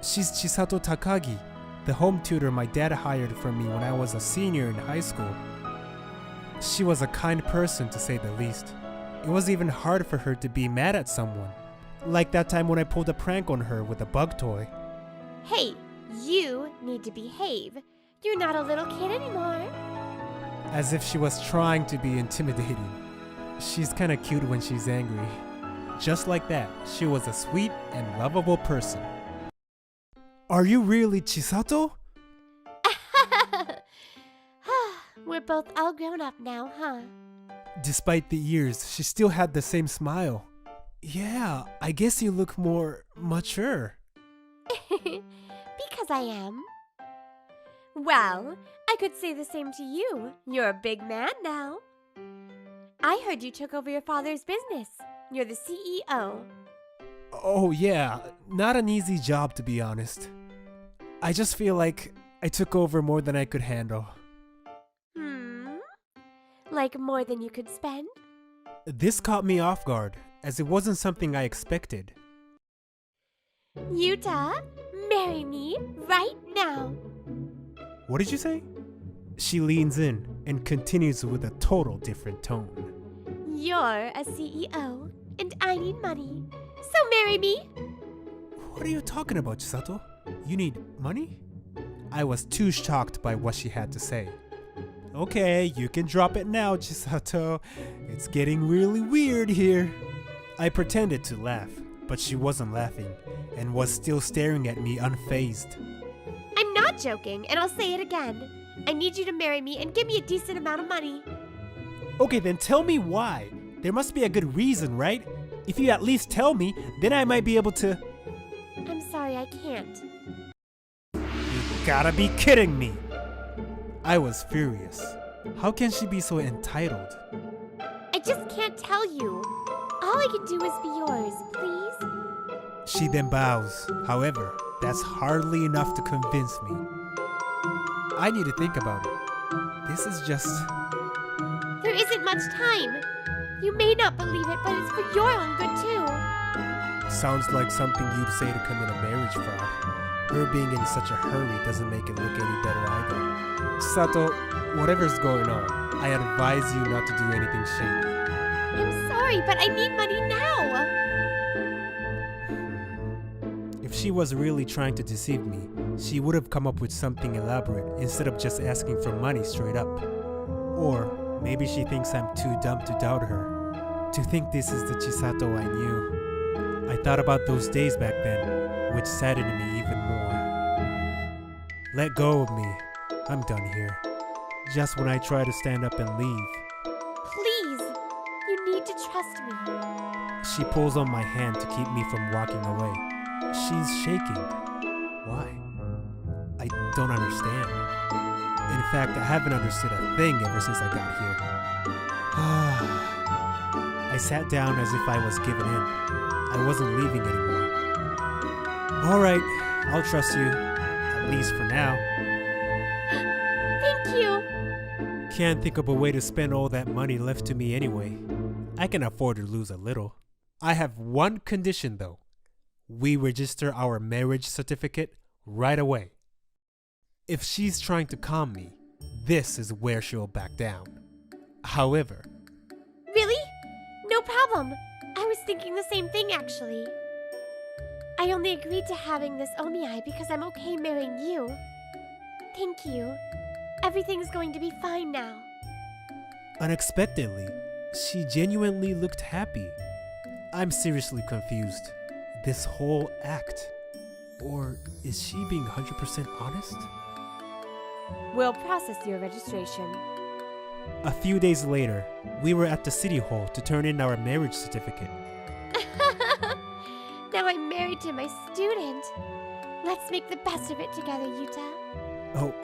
D: She's Chisato Takagi, the home tutor my dad hired for me when I was a senior in high school. She was a kind person, to say the least. It was even hard for her to be mad at someone. Like that time when I pulled a prank on her with a bug toy.
E: Hey, you need to behave. You're not a little kid anymore.
D: As if she was trying to be intimidating. She's kinda cute when she's angry. Just like that, she was a sweet and lovable person. Are you really Chisato?
E: We're both all grown up now, huh?
D: Despite the years, she still had the same smile. Yeah, I guess you look more mature.
E: Because I am. Well, I could say the same to you. You're a big man now. I heard you took over your father's business. You're the CEO.
D: Oh yeah, not an easy job to be honest. I just feel like I took over more than I could handle.
E: Like more than you could spend?
D: This caught me off guard, as it wasn't something I expected.
E: Yuta, marry me right now.
D: What did you say? She leans in and continues with a total different tone.
E: You're a CEO, and I need money. So marry me.
D: What are you talking about, Chisato? You need money? I was too shocked by what she had to say. Okay, you can drop it now, Chisato. It's getting really weird here. I pretended to laugh, but she wasn't laughing and was still staring at me unfazed.
E: I'm not joking, and I'll say it again. I need you to marry me and give me a decent amount of money.
D: Okay, then tell me why. There must be a good reason, right? If you at least tell me, then I might be able to...
E: I'm sorry, I can't.
D: You gotta be kidding me! I was furious. How can she be so entitled?
E: I just can't tell you. All I can do is be yours, please?
D: She then bows. However, that's hardly enough to convince me. I need to think about it. This is just...
E: There isn't much time. You may not believe it, but it's for your own good too.
D: Sounds like something you'd say to commit a marriage fraud. Her being in such a hurry doesn't make it look any better either. Sato, whatever's going on, I advise you not to do anything shady.
E: I'm sorry, but I need money now.
D: If she was really trying to deceive me, she would have come up with something elaborate instead of just asking for money straight up. Or maybe she thinks I'm too dumb to doubt her, to think this is the Chisato I knew. I thought about those days back then, which saddened me even more. Let go of me. I'm done here. Just when I try to stand up and leave.
E: Please, you need to trust me.
D: She pulls on my hand to keep me from walking away. She's shaking. Why? I don't understand. In fact, I haven't understood a thing ever since I got here. I sat down as if I was giving in. I wasn't leaving anymore. Alright, I'll trust you. At least for now.
E: Thank you.
D: Can't think of a way to spend all that money left to me anyway. I can afford to lose a little. I have one condition though. We register our marriage certificate right away. If she's trying to calm me, this is where she'll back down. However...
E: Really? No problem. I was thinking the same thing actually. I only agreed to having this omiai because I'm okay marrying you. Thank you. Everything's going to be fine now.
D: Unexpectedly, she genuinely looked happy. I'm seriously confused. This whole act. Or is she being 100% honest?
E: We'll process your registration.
D: A few days later, we were at the city hall to turn in our marriage certificate.
E: Now I'm married to my student. Let's make the best of it together, Yuta.
D: Oh,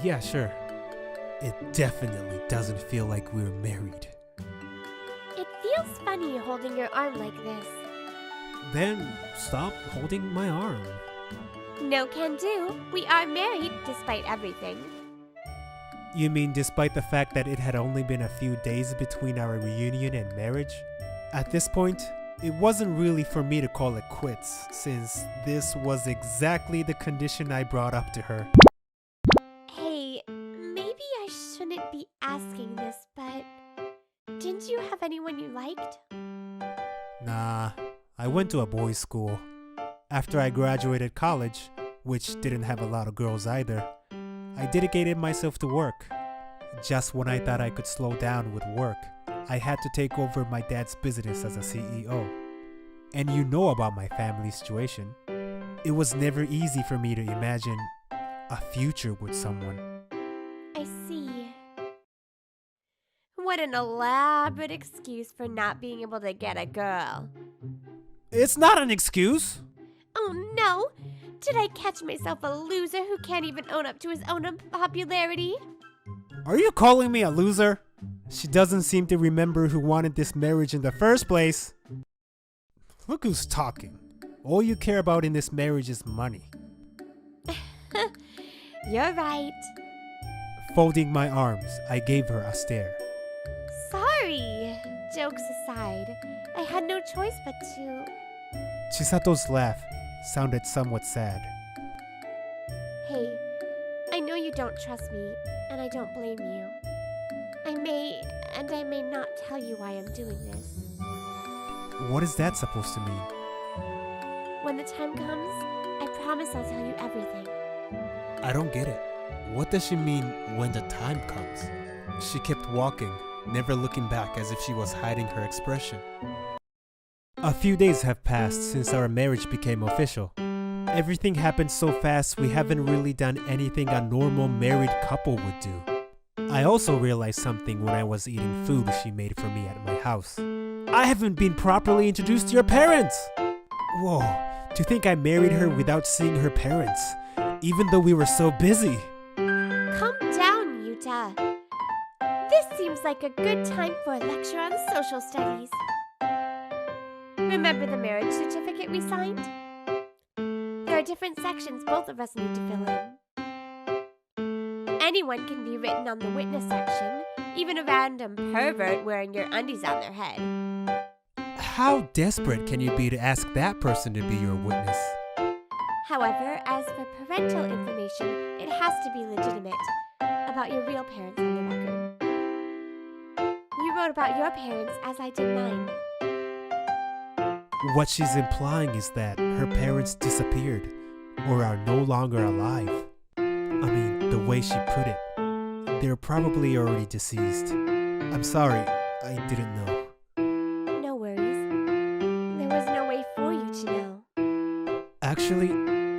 D: yeah, sure. It definitely doesn't feel like we're married.
E: It feels funny holding your arm like this.
D: Then stop holding my arm.
E: No can do. We are married despite everything.
D: You mean despite the fact that it had only been a few days between our reunion and marriage? At this point, it wasn't really for me to call it quits, since this was exactly the condition I brought up to her.
E: Hey, maybe I shouldn't be asking this, but didn't you have anyone you liked?
D: Nah, I went to a boys' school. After I graduated college, which didn't have a lot of girls either, I dedicated myself to work. Just when I thought I could slow down with work, I had to take over my dad's business as a CEO. And you know about my family situation. It was never easy for me to imagine a future with someone.
E: I see. What an elaborate excuse for not being able to get a girl.
D: It's not an excuse!
E: Oh no! Did I catch myself a loser who can't even own up to his own unpopularity?
D: Are you calling me a loser? She doesn't seem to remember who wanted this marriage in the first place. Look who's talking. All you care about in this marriage is money.
E: You're right.
D: Folding my arms, I gave her a stare.
E: Sorry. Jokes aside, I had no choice but to...
D: Chisato's laugh sounded somewhat sad.
E: Hey, I know you don't trust me, and I don't blame you. I may not tell you why I'm doing this.
D: What is that supposed to mean?
E: When the time comes, I promise I'll tell you everything.
D: I don't get it. What does she mean when the time comes? She kept walking, never looking back as if she was hiding her expression. A few days have passed since our marriage became official. Everything happened so fast we haven't really done anything a normal married couple would do. I also realized something when I was eating food she made for me at my house. I haven't been properly introduced to your parents! Whoa, to think I married her without seeing her parents, even though we were so busy.
E: Calm down, Yuta. This seems like a good time for a lecture on social studies. Remember the marriage certificate we signed? There are different sections both of us need to fill in. Anyone can be written on the witness section, even a random pervert wearing your undies on their head.
D: How desperate can you be to ask that person to be your witness?
E: However, as for parental information, it has to be legitimate, about your real parents on the record. You wrote about your parents as I did mine.
D: What she's implying is that her parents disappeared or are no longer alive. I mean, the way she put it, they're probably already deceased. I'm sorry, I didn't know.
E: No worries. There was no way for you to know.
D: Actually,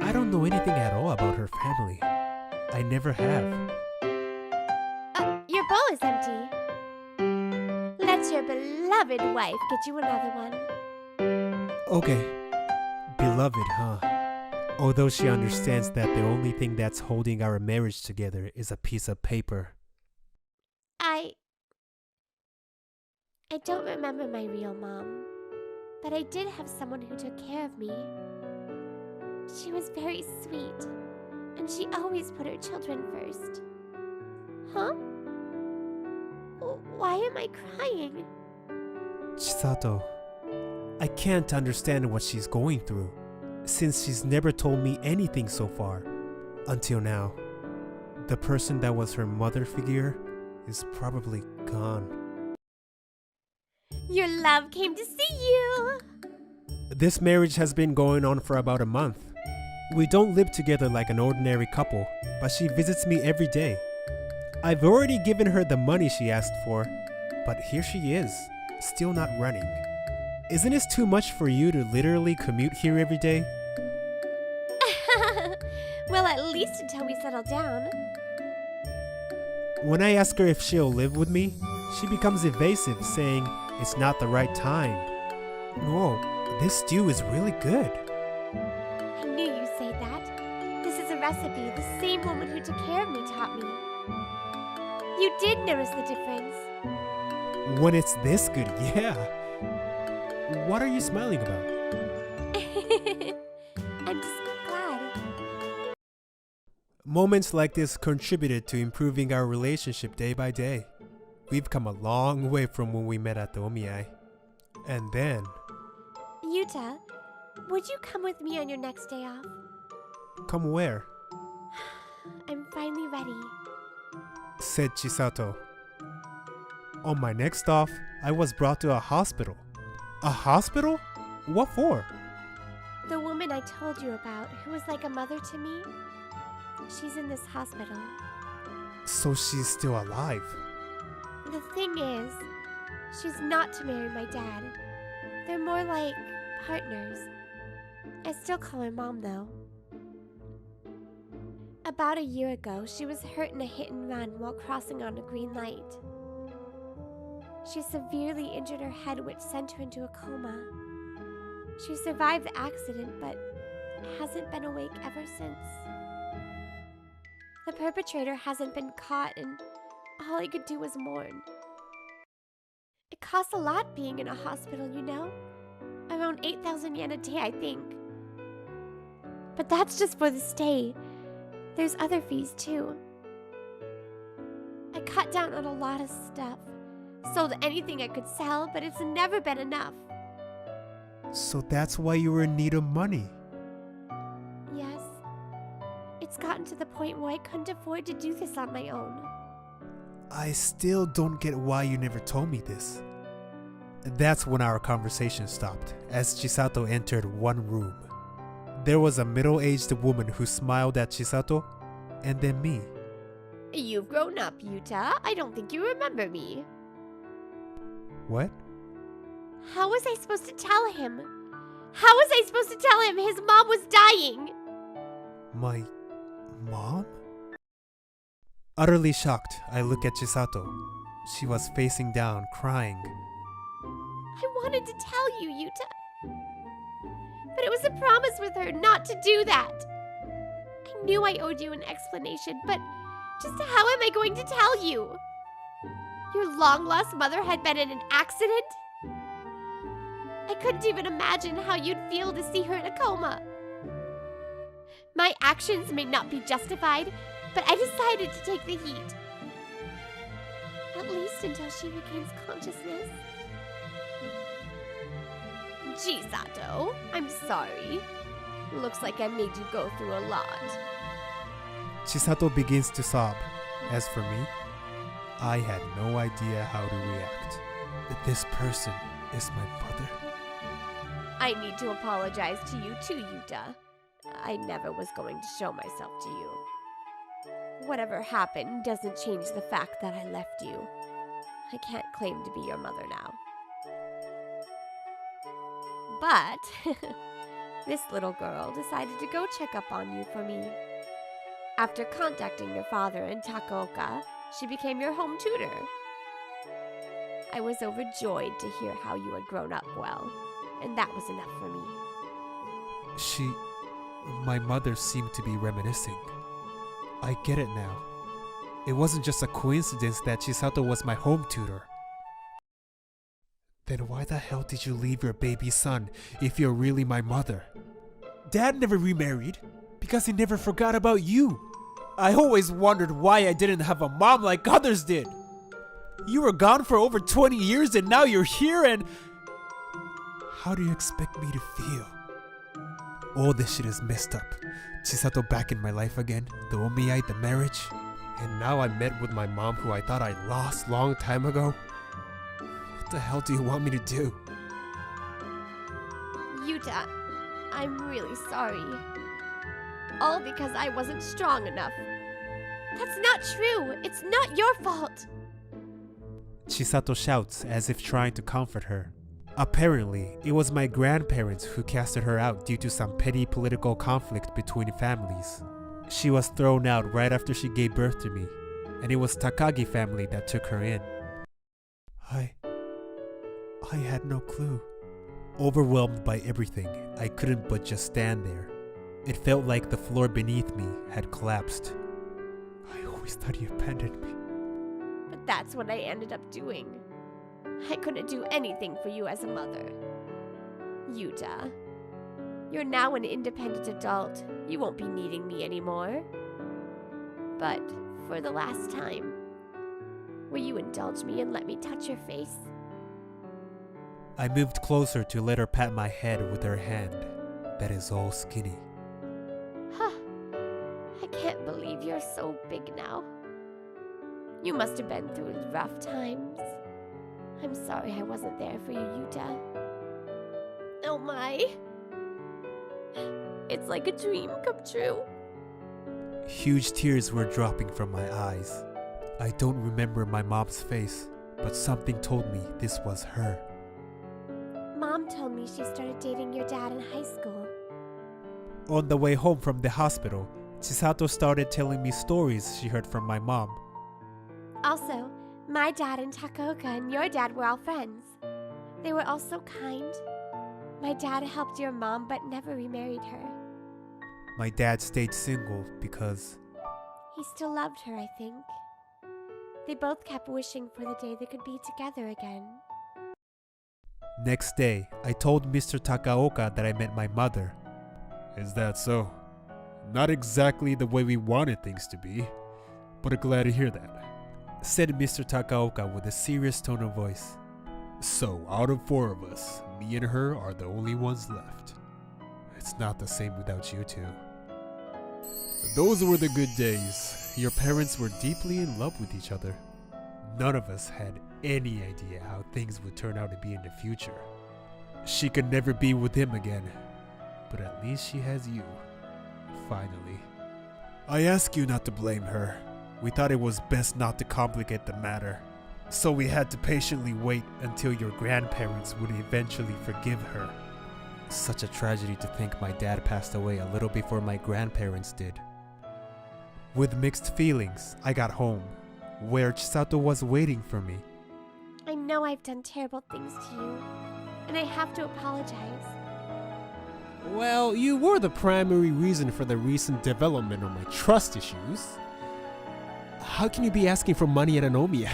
D: I don't know anything at all about her family. I never have.
E: Your bowl is empty. Let your beloved wife get you another one.
D: Okay, beloved, huh? Although she understands that the only thing that's holding our marriage together is a piece of paper.
E: I don't remember my real mom, but I did have someone who took care of me. She was very sweet, and she always put her children first. Huh? Why am I crying?
D: Chisato, I can't understand what she's going through, since she's never told me anything so far. Until now. The person that was her mother figure is probably gone.
E: Your love came to see you!
D: This marriage has been going on for about a month. We don't live together like an ordinary couple, but she visits me every day. I've already given her the money she asked for, but here she is, still not running. Isn't this too much for you to literally commute here every day?
E: Well, at least until we settle down.
D: When I ask her if she'll live with me, she becomes evasive, saying it's not the right time. Whoa, this stew is really good.
E: I knew you'd say that. This is a recipe the same woman who took care of me taught me. You did notice the difference.
D: When it's this good, yeah. What are you smiling about?
E: I'm just glad.
D: Moments like this contributed to improving our relationship day by day. We've come a long way from when we met at the Omiai. And then...
E: Yuta, would you come with me on your next day off?
D: Come where?
E: I'm finally ready.
D: Said Chisato. On my next off, I was brought to a hospital. A hospital? What for?
E: The woman I told you about, who was like a mother to me, she's in this hospital.
D: So she's still alive.
E: The thing is, she's not to marry my dad. They're more like partners. I still call her Mom, though. About a year ago, she was hurt in a hit and run while crossing on a green light. She severely injured her head, which sent her into a coma. She survived the accident, but hasn't been awake ever since. The perpetrator hasn't been caught, and all I could do was mourn. It costs a lot being in a hospital, you know? Around 8,000 yen a day, I think. But that's just for the stay. There's other fees, too. I cut down on a lot of stuff. Sold anything I could sell, but it's never been enough.
D: So that's why you were in need of money.
E: Yes. It's gotten to the point where I couldn't afford to do this on my own.
D: I still don't get why you never told me this. That's when our conversation stopped, as Chisato entered one room. There was a middle-aged woman who smiled at Chisato, and then me.
E: You've grown up, Yuta. I don't think you remember me.
D: What?
E: How was I supposed to tell him? How was I supposed to tell him his mom was dying?
D: My mom? Utterly shocked, I look at Chisato. She was facing down, crying.
E: I wanted to tell you, Yuta. But it was a promise with her not to do that. I knew I owed you an explanation, but just how am I going to tell you? Your long-lost mother had been in an accident? I couldn't even imagine how you'd feel to see her in a coma. My actions may not be justified, but I decided to take the heat. At least until she regains consciousness. Gee, Sato, I'm sorry. Looks like I made you go through a lot.
D: Chisato begins to sob. As for me, I had no idea how to react. This person is my mother.
E: I need to apologize to you too, Yuta. I never was going to show myself to you. Whatever happened doesn't change the fact that I left you. I can't claim to be your mother now. But this little girl decided to go check up on you for me. After contacting your father in Takaoka, she became your home tutor. I was overjoyed to hear how you had grown up well, and that was enough for me.
D: My mother seemed to be reminiscing. I get it now. It wasn't just a coincidence that Chisato was my home tutor. Then why the hell did you leave your baby son if you're really my mother? Dad never remarried because he never forgot about you. I always wondered why I didn't have a mom like others did. You were gone for over 20 years and now you're here and... How do you expect me to feel? All this shit is messed up. Chisato back in my life again, the omiai, the marriage, and now I met with my mom who I thought I lost long time ago. What the hell do you want me to do?
E: Yuta, I'm really sorry. All because I wasn't strong enough. That's not true. It's not your fault.
D: Chisato shouts as if trying to comfort her. Apparently, it was my grandparents who casted her out due to some petty political conflict between families. She was thrown out right after she gave birth to me, and it was Takagi family that took her in. I had no clue. Overwhelmed by everything, I couldn't but just stand there. It felt like the floor beneath me had collapsed. I always thought you abandoned me.
E: But that's what I ended up doing. I couldn't do anything for you as a mother. Yuta, you're now an independent adult. You won't be needing me anymore. But for the last time, will you indulge me and let me touch your face?
D: I moved closer to let her pat my head with her hand that is all skinny.
E: Huh. I can't believe you're so big now. You must have been through rough times. I'm sorry I wasn't there for you, Yuta. Oh my. It's like a dream come true.
D: Huge tears were dropping from my eyes. I don't remember my mom's face, but something told me this was her.
E: Mom told me she started dating your dad in high school.
D: On the way home from the hospital, Chisato started telling me stories she heard from my mom.
E: Also, my dad and Takaoka and your dad were all friends. They were all so kind. My dad helped your mom but never remarried her.
D: My dad stayed single because
E: He still loved her, I think. They both kept wishing for the day they could be together again.
D: next day, I told Mr. Takaoka that I met my mother. Is that so? Not exactly the way we wanted things to be, but glad to hear that, said Mr. Takaoka with a serious tone of voice. So, out of 4 of us, me and her are the only ones left. It's not the same without you two. Those were the good days. Your parents were deeply in love with each other. None of us had any idea how things would turn out to be in the future. She could never be with him again, but at least she has you. Finally. I ask you not to blame her. We thought it was best not to complicate the matter, so we had to patiently wait until your grandparents would eventually forgive her. Such a tragedy to think my dad passed away a little before my grandparents did. With mixed feelings, I got home, where Chisato was waiting for me.
E: I know I've done terrible things to you, and I have to apologize.
D: Well, you were the primary reason for the recent development of my trust issues. How can you be asking for money at an omiya?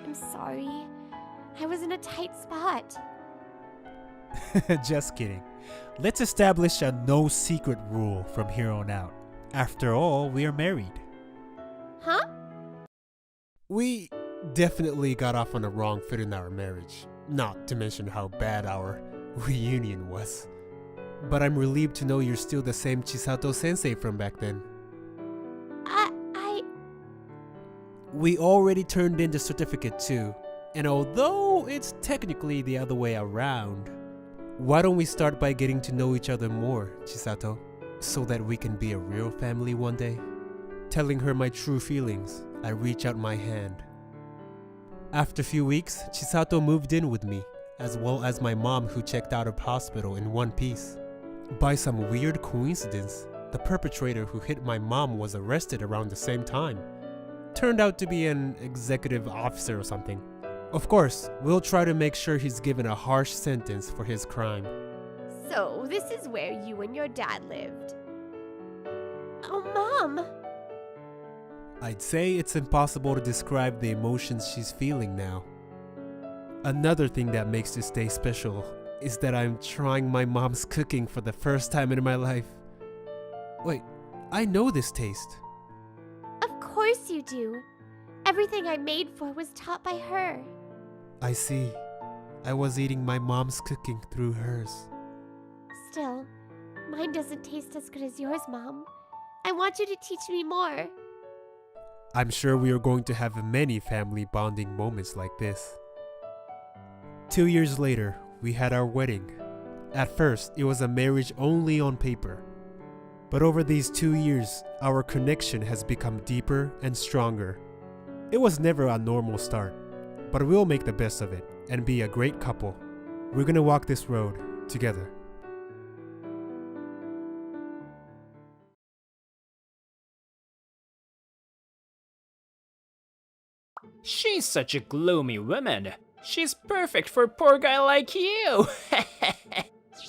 E: I'm sorry. I was in a tight spot.
D: Just kidding. Let's establish a no secret rule from here on out. After all, we are married.
E: Huh?
D: We definitely got off on the wrong foot in our marriage, not to mention how bad our reunion was. But I'm relieved to know you're still the same Chisato sensei from back then. We already turned in the certificate too, and although it's technically the other way around, why don't we start by getting to know each other more, Chisato, so that we can be a real family one day? Telling her my true feelings, I reach out my hand. After a few weeks, Chisato moved in with me, as well as my mom who checked out of hospital in one piece. By some weird coincidence, the perpetrator who hit my mom was arrested around the same time. Turned out to be an executive officer or something. Of course, we'll try to make sure he's given a harsh sentence for his crime.
E: So, this is where you and your dad lived. Oh, Mom!
D: I'd say it's impossible to describe the emotions she's feeling now. Another thing that makes this day special is that I'm trying my mom's cooking for the first time in my life. Wait, I know this taste.
E: Of course you do. Everything I made for was taught by her.
D: I see. I was eating my mom's cooking through hers.
E: Still, mine doesn't taste as good as yours, Mom. I want you to teach me more.
D: I'm sure we are going to have many family bonding moments like this. 2 years later, we had our wedding. At first, it was a marriage only on paper. But over these 2 years, our connection has become deeper and stronger. It was never a normal start, but we'll make the best of it and be a great couple. We're gonna walk this road together.
C: She's such a gloomy woman. She's perfect for a poor guy like you.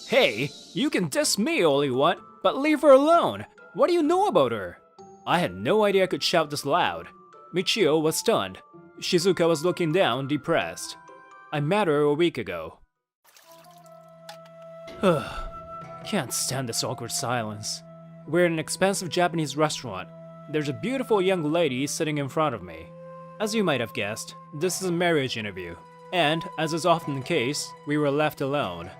A: Hey, you can diss me all you want, but leave her alone. What do you know about her? I had no idea I could shout this loud. Michio was stunned. Shizuka was looking down, depressed. I met her a week ago. Can't stand this awkward silence. We're in an expensive Japanese restaurant. There's a beautiful young lady sitting in front of me. As you might have guessed, this is a marriage interview. And, as is often the case, we were left alone.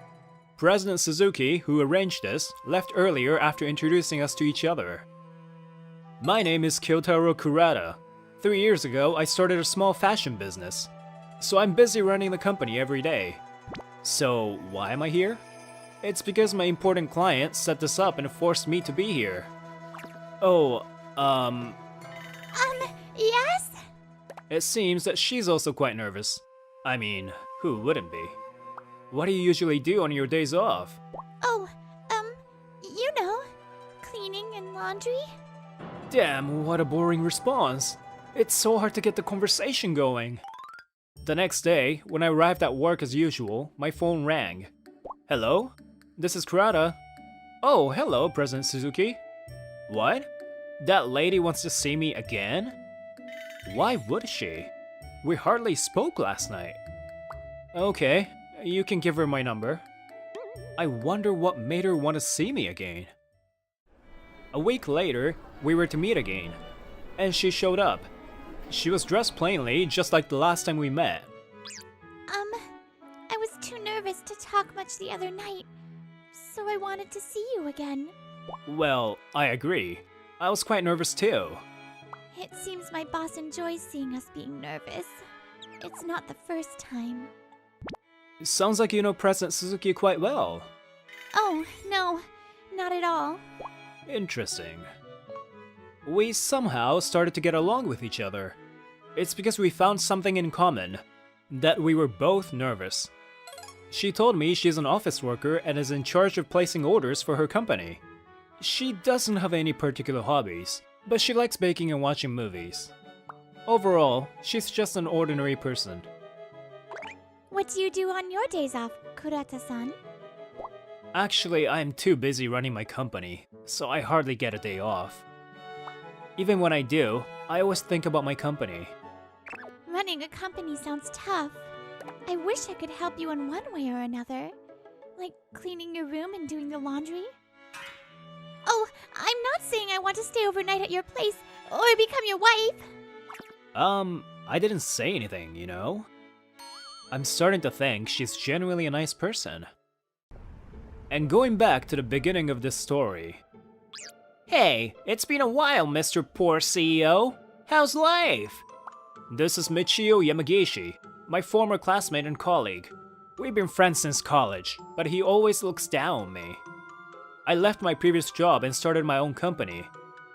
A: President Suzuki, who arranged this, left earlier after introducing us to each other. My name is Kyotaro Kurata. 3 years ago, I started a small fashion business. So I'm busy running the company every day. So, why am I here? It's because my important client set this up and forced me to be here. Oh,
B: Yes?
A: it seems that she's also quite nervous. I mean, who wouldn't be? What do you usually do on your days off?
B: Oh, you know, cleaning and laundry.
A: Damn, what a boring response. It's so hard to get the conversation going. The next day, when I arrived at work as usual, my phone rang. Hello? This is Kurata. Oh, hello, President Suzuki. What? That lady wants to see me again? Why would she? We hardly spoke last night. Okay, you can give her my number. I wonder what made her want to see me again. A week later, we were to meet again, and she showed up. She was dressed plainly, just like the last time we met.
B: I was too nervous to talk much the other night, so I wanted to see you again.
A: Well, I agree. I was quite nervous too.
B: It seems my boss enjoys seeing us being nervous. It's not the first time.
A: Sounds like you know President Suzuki quite well.
B: Oh, no, not at all.
A: Interesting. We somehow started to get along with each other. It's because we found something in common, that we were both nervous. She told me she's an office worker and is in charge of placing orders for her company. She doesn't have any particular hobbies, but she likes baking and watching movies. Overall, she's just an ordinary person.
B: What do you do on your days off, Kurata-san?
A: Actually, I'm too busy running my company, so I hardly get a day off. Even when I do, I always think about my company.
B: Running a company sounds tough. I wish I could help you in one way or another. Like cleaning your room and doing the laundry. Oh, I'm not saying I want to stay overnight at your place or become your wife.
A: I didn't say anything, you know? I'm starting to think she's genuinely a nice person. And going back to the beginning of this story.
C: Hey, it's been a while, Mr. Poor CEO. How's life?
A: This is Michio Yamagishi, my former classmate and colleague. We've been friends since college, but he always looks down on me. I left my previous job and started my own company.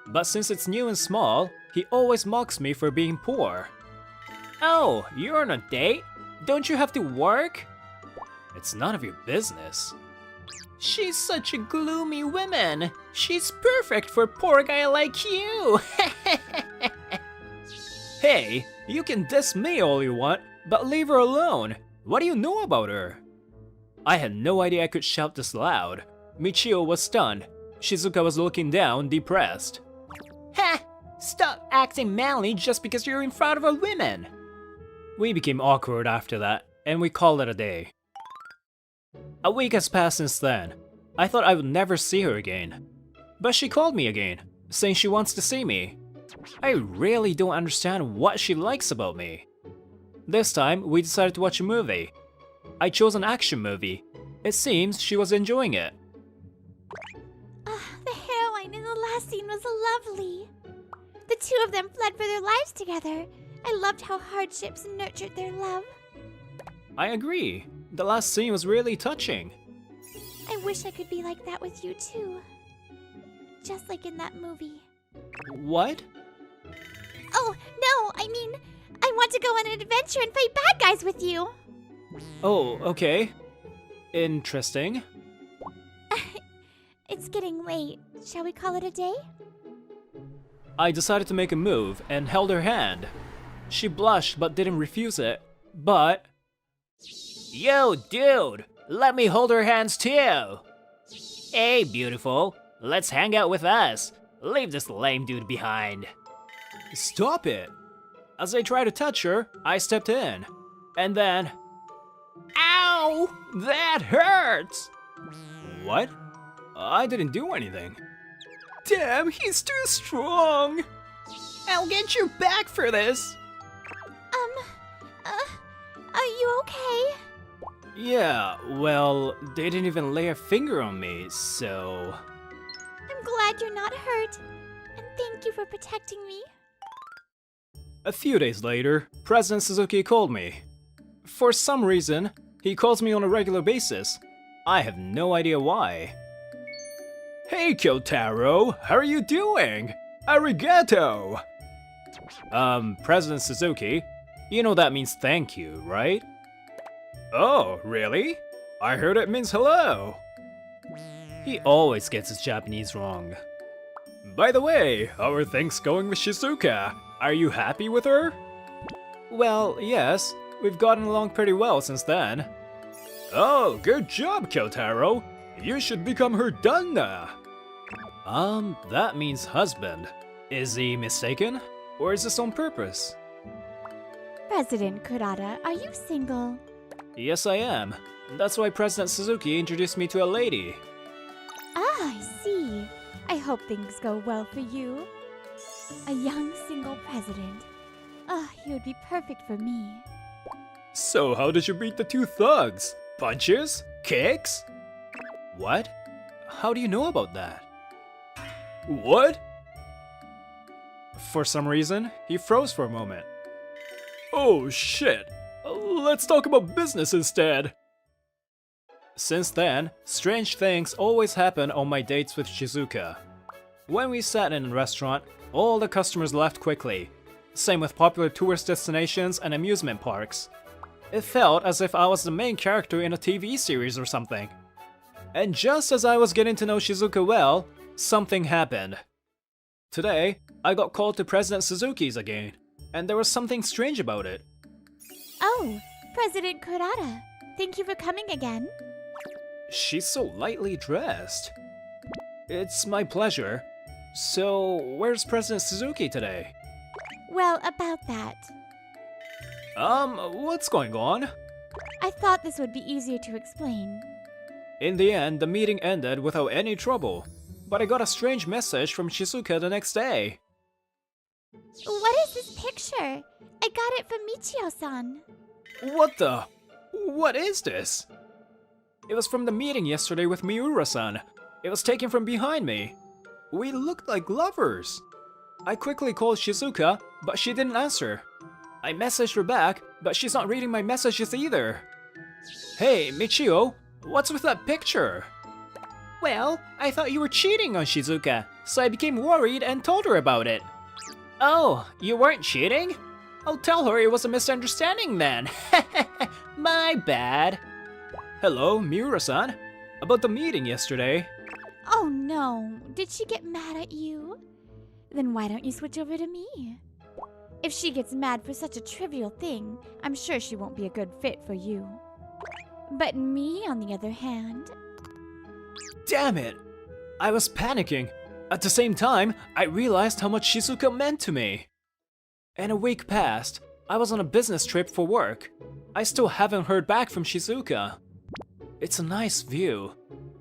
A: But since it's new and small, he always mocks me for being poor.
C: Oh, you're on a date? Don't you have to work?
A: It's none of your business.
C: She's such a gloomy woman. She's perfect for a poor guy like you.
A: Hey, you can diss me all you want, but leave her alone. What do you know about her? I had no idea I could shout this loud. Michio was stunned. Shizuka was looking down, depressed.
C: Ha! Stop acting manly just because you're in front of a woman.
A: We became awkward after that, and we called it a day. A week has passed since then. I thought I would never see her again. But she called me again, saying she wants to see me. I really don't understand what she likes about me. This time, we decided to watch a movie. I chose an action movie. It seems she was enjoying it.
B: The heroine in the last scene was lovely. The two of them fled for their lives together. I loved how hardships nurtured their love.
A: I agree. The last scene was really touching.
B: I wish I could be like that with you too. Just like in that movie.
A: What?
B: Oh, no, I mean, I want to go on an adventure and fight bad guys with you.
A: Oh, okay. Interesting.
B: It's getting late. Shall we call it a day?
A: I decided to make a move and held her hand. She blushed but didn't refuse it. But...
C: Yo, dude, let me hold her hands too. Hey, beautiful, let's hang out with us. Leave this lame dude behind.
A: Stop it! As I tried to touch her, I stepped in. And then...
C: Ow! That hurts!
A: What? I didn't do anything.
C: Damn, he's too strong! I'll get you back for this!
B: Are you okay?
A: Yeah, well, they didn't even lay a finger on me, so...
B: I'm glad you're not hurt. And thank you for protecting me.
A: A few days later, President Suzuki called me. For some reason, He calls me on a regular basis. I have no idea why. Hey Kyotaro, how are you doing? Arigato! President Suzuki, you know that means thank you, right? Oh, really? I heard it means hello. He always gets his Japanese wrong. By the way, how are things going with Shizuka? Are you happy with her? Well, yes. We've gotten along pretty well since then. Oh, good job, Kyotaro. You should become her danna. That means husband. Is he mistaken? Or is this on purpose?
B: President Kurata, are you single?
A: Yes, I am. That's why President Suzuki introduced me to a lady.
B: Ah, I see. I hope things go well for you. A young single president. Ah, he would be perfect for me.
A: So how did you beat the two thugs? Punches? Kicks? What? How do you know about that? What? For some reason, he froze for a moment. Oh shit! Let's talk about business instead! Since then, strange things always happen on my dates with Shizuka. When we sat in a restaurant, all the customers left quickly. Same with popular tourist destinations and amusement parks. It felt as if I was the main character in a TV series or something. And just as I was getting to know Shizuka well, something happened. Today, I got called to President Suzuki's again, and there was something strange about it.
B: Oh, President Kurata. Thank you for coming again.
A: She's so lightly dressed. It's my pleasure. So, where's President Suzuki today?
B: Well, about that.
A: What's going on?
B: I thought this would be easier to explain.
A: In the end, the meeting ended without any trouble. But I got a strange message from Shizuka the next day.
B: What is this picture? I got it from Michio-san.
A: What the? What is this? It was from the meeting yesterday with Miura-san. It was taken from behind me. We looked like lovers. I quickly called Shizuka, but she didn't answer. I messaged her back, but she's not reading my messages either. Hey, Michio, what's with that picture? Well, I thought you were cheating on Shizuka, so I became worried and told her about it. Oh, you weren't cheating? I'll tell her it was a misunderstanding then. My bad. Hello, Miura-san. About the meeting yesterday.
B: Oh no, did she get mad at you? Then why don't you switch over to me? If she gets mad for such a trivial thing, I'm sure she won't be a good fit for you. But me, on the other hand...
A: Damn it! I was panicking. At the same time, I realized how much Shizuka meant to me. And a week passed. I was on a business trip for work. I still haven't heard back from Shizuka. It's a nice view,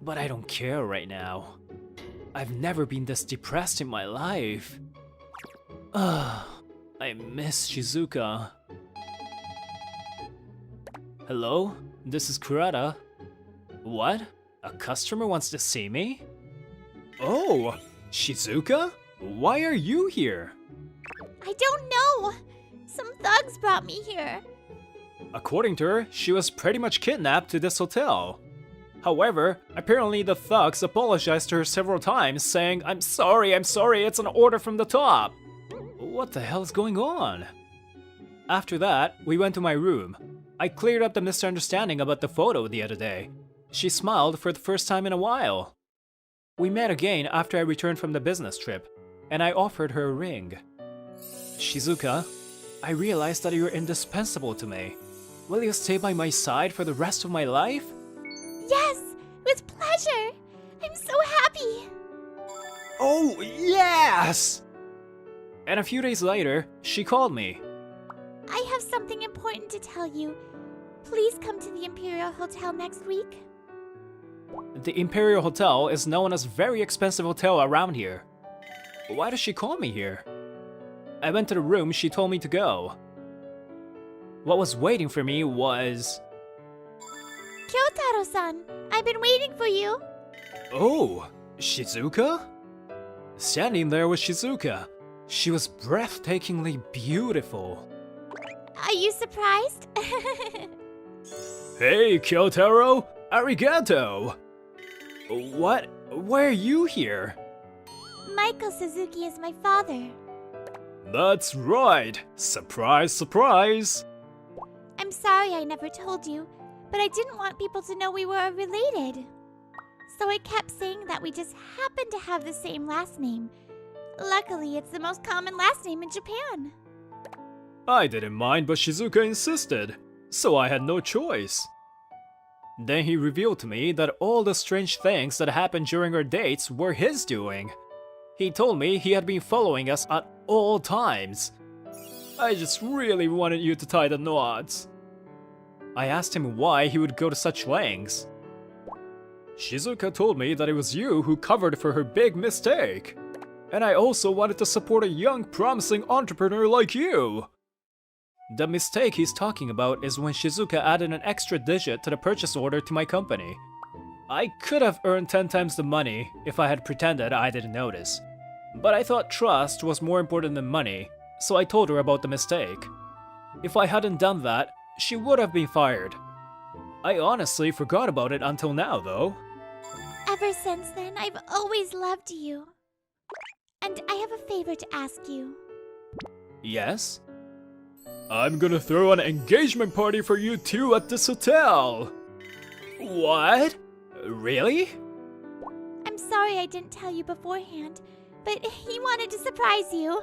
A: but I don't care right now. I've never been this depressed in my life. I miss Shizuka. Hello? This is Kurata. What? A customer wants to see me? Oh, Shizuka? Why are you here?
B: I don't know! Some thugs brought me here.
A: According to her, she was pretty much kidnapped to this hotel. However, apparently the thugs apologized to her several times, saying, I'm sorry, it's an order from the top. What the hell is going on? After that, we went to my room. I cleared up the misunderstanding about the photo the other day. She smiled for the first time in a while. We met again after I returned from the business trip, and I offered her a ring. Shizuka, I realized that you're indispensable to me. Will you stay by my side for the rest of my life?
B: Yes, with pleasure. I'm so happy.
A: Oh, yes! And a few days later, she called me.
B: I have something important to tell you. Please come to the Imperial Hotel next week.
A: The Imperial Hotel is known as a very expensive hotel around here. Why does she call me here? I went to the room she told me to go. What was waiting for me was...
B: Kyotaro-san, I've been waiting for you.
A: Oh, Shizuka? Standing there was Shizuka. She was breathtakingly beautiful.
B: Are you surprised?
A: Hey, Kyotaro! Arigato! What? Why are you here?
B: Michael Suzuki is my father.
A: That's right! Surprise, surprise!
B: I'm sorry I never told you, but I didn't want people to know we were related. So I kept saying that we just happened to have the same last name. Luckily, it's the most common last name in Japan.
A: I didn't mind, but Shizuka insisted, so I had no choice. Then he revealed to me that all the strange things that happened during our dates were his doing. He told me he had been following us at all times. I just really wanted you to tie the knots. I asked him why he would go to such lengths. Shizuka told me that it was you who covered for her big mistake. And I also wanted to support a young, promising entrepreneur like you. The mistake he's talking about is when Shizuka added an extra digit to the purchase order to my company. I could have earned 10 times the money if I had pretended I didn't notice. But I thought trust was more important than money, so I told her about the mistake. If I hadn't done that, she would have been fired. I honestly forgot about it until now, though.
B: Ever since then, I've always loved you. And I have a favor to ask you.
A: Yes? I'm gonna throw an engagement party for you two at this hotel. What? Really?
B: I'm sorry I didn't tell you beforehand, but he wanted to surprise you.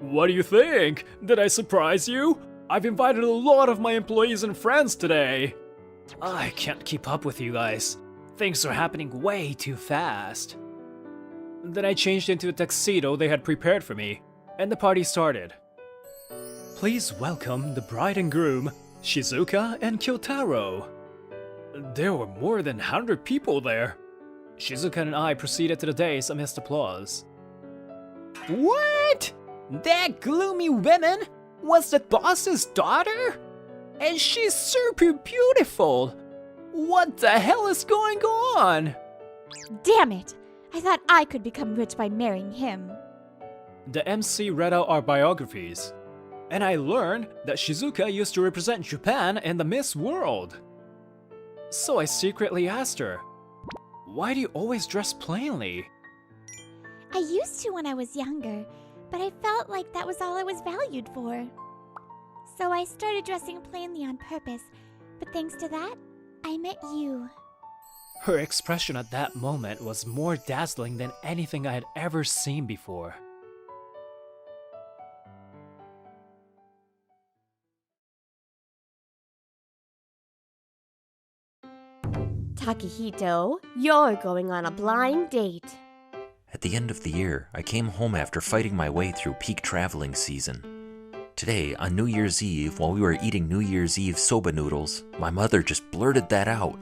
A: What do you think? Did I surprise you? I've invited a lot of my employees and friends today. I can't keep up with you guys. Things are happening way too fast. Then I changed into a tuxedo they had prepared for me, and the party started. Please welcome the bride and groom, Shizuka and Kyotaro. There were more than 100 people there. Shizuka and I proceeded to the dais amidst applause.
C: What? That gloomy woman was the boss's daughter? And she's super beautiful. What the hell is going on?
B: Damn it! I thought I could become rich by marrying him.
A: The MC read out our biographies, and I learned that Shizuka used to represent Japan in the Miss World. So I secretly asked her, why do you always dress plainly?
B: I used to when I was younger, but I felt like that was all I was valued for. So I started dressing plainly on purpose, but thanks to that, I met you.
A: Her expression at that moment was more dazzling than anything I had ever seen before.
E: Takehito, you're going on a blind date.
F: At the end of the year, I came home after fighting my way through peak traveling season. Today, on New Year's Eve, while we were eating New Year's Eve soba noodles, my mother just blurted that out.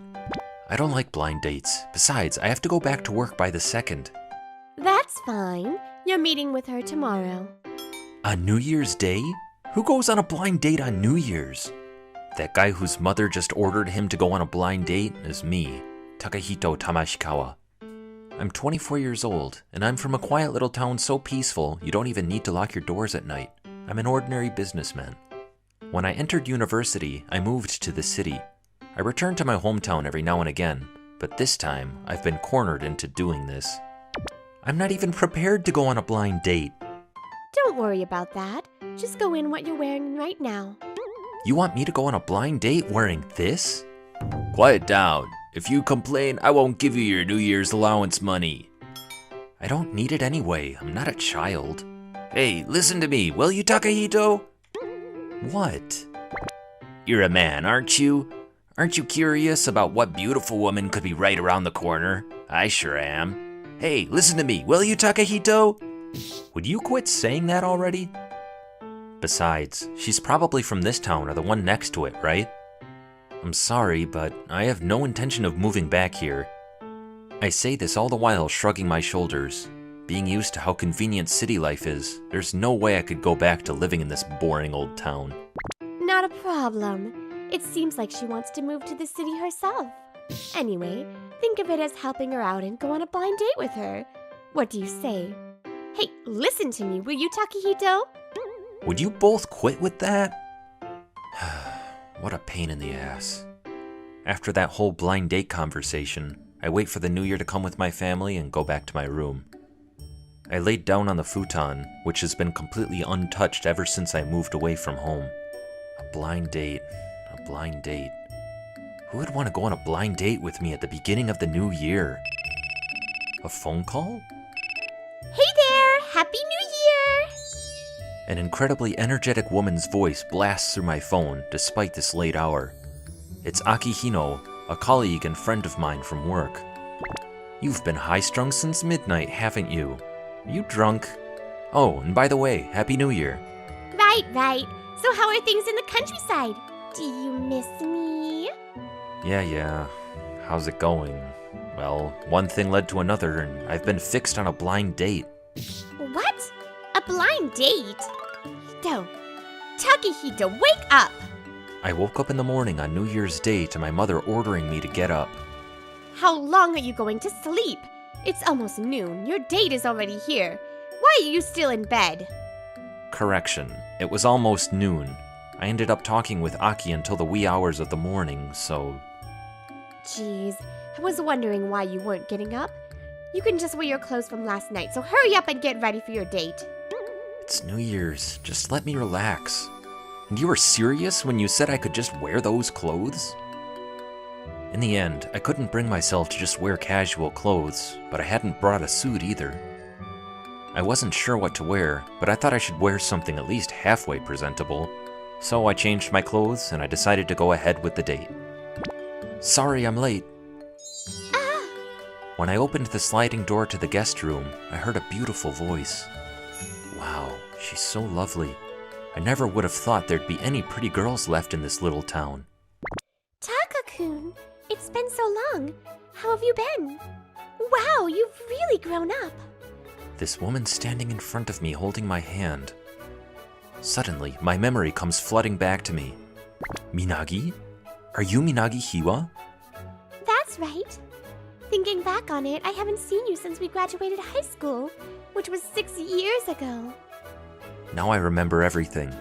F: I don't like blind dates. Besides, I have to go back to work by the 2nd.
E: That's fine. You're meeting with her tomorrow.
F: On New Year's Day? Who goes on a blind date on New Year's? That guy whose mother just ordered him to go on a blind date is me, Takehito Tamashikawa. I'm 24 years old, and I'm from a quiet little town so peaceful you don't even need to lock your doors at night. I'm an ordinary businessman. When I entered university, I moved to the city. I return to my hometown every now and again, but this time I've been cornered into doing this. I'm not even prepared to go on a blind date.
E: Don't worry about that. Just go in what you're wearing right now.
F: You want me to go on a blind date wearing this? Quiet down. If you complain, I won't give you your New Year's allowance money. I don't need it anyway. I'm not a child. Hey, listen to me, will you, Takehito? What? You're a man, aren't you? Aren't you curious about what beautiful woman could be right around the corner? I sure am. Hey, listen to me, will you, Takehito? Would you quit saying that already? Besides, she's probably from this town or the one next to it, right? I'm sorry, but I have no intention of moving back here. I say this all the while shrugging my shoulders. Being used to how convenient city life is, there's no way I could go back to living in this boring old town.
E: Not a problem. It seems like she wants to move to the city herself. Anyway, think of it as helping her out and go on a blind date with her. What do you say? Hey, listen to me, will you, Takehito?
F: Would you both quit with that? What a pain in the ass. After that whole blind date conversation, I wait for the new year to come with my family and go back to my room. I laid down on the futon, which has been completely untouched ever since I moved away from home. A blind date. A blind date. Who would want to go on a blind date with me at the beginning of the new year? A phone call?
E: Hey there! Happy New Year!
F: An incredibly energetic woman's voice blasts through my phone despite this late hour. It's Akihino, a colleague and friend of mine from work. You've been high-strung since midnight, haven't you? Are you drunk? Oh, and by the way, Happy New Year.
E: Right. So how are things in the countryside? Do you miss me?
F: Yeah. How's it going? Well, one thing led to another, and I've been fixed on a blind date.
E: What? A blind date? Takehito, wake up!
F: I woke up in the morning on New Year's Day to my mother ordering me to get up.
E: How long are you going to sleep? It's almost noon. Your date is already here. Why are you still in bed?
F: Correction, it was almost noon. I ended up talking with Aki until the wee hours of the morning, so...
E: Jeez, I was wondering why you weren't getting up. You can just wear your clothes from last night, so hurry up and get ready for your date.
F: It's New Year's, just let me relax. And you were serious when you said I could just wear those clothes? In the end, I couldn't bring myself to just wear casual clothes, but I hadn't brought a suit either. I wasn't sure what to wear, but I thought I should wear something at least halfway presentable. So I changed my clothes and I decided to go ahead with the date. Sorry I'm late. When I opened the sliding door to the guest room, I heard a beautiful voice. Wow, she's so lovely. I never would have thought there'd be any pretty girls left in this little town.
E: Taka-kun, it's been so long. How have you been? Wow, you've really grown up.
F: This woman standing in front of me holding my hand. Suddenly, my memory comes flooding back to me. Minagi? Are you Minagi Hiwa?
E: That's right. Thinking back on it, I haven't seen you since we graduated high school, which was 6 years ago.
F: Now I remember everything.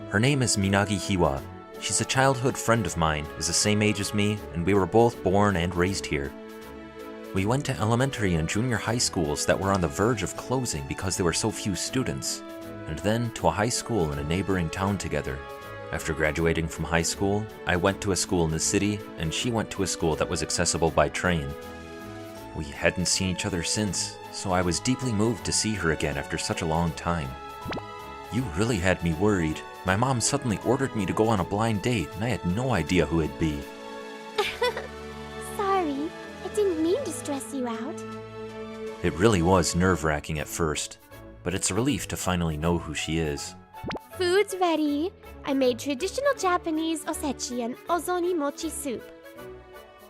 F: Her name is Minagi Hiwa. She's a childhood friend of mine, is the same age as me, and we were both born and raised here. We went to elementary and junior high schools that were on the verge of closing because there were so few students, and then to a high school in a neighboring town together. After graduating from high school, I went to a school in the city, and she went to a school that was accessible by train. We hadn't seen each other since, so I was deeply moved to see her again after such a long time. You really had me worried. My mom suddenly ordered me to go on a blind date, and I had no idea who it'd be.
E: Sorry, I didn't mean to stress you out.
F: It really was nerve-wracking at first, but it's a relief to finally know who she is.
E: Food's ready. I made traditional Japanese osechi and ozoni mochi soup.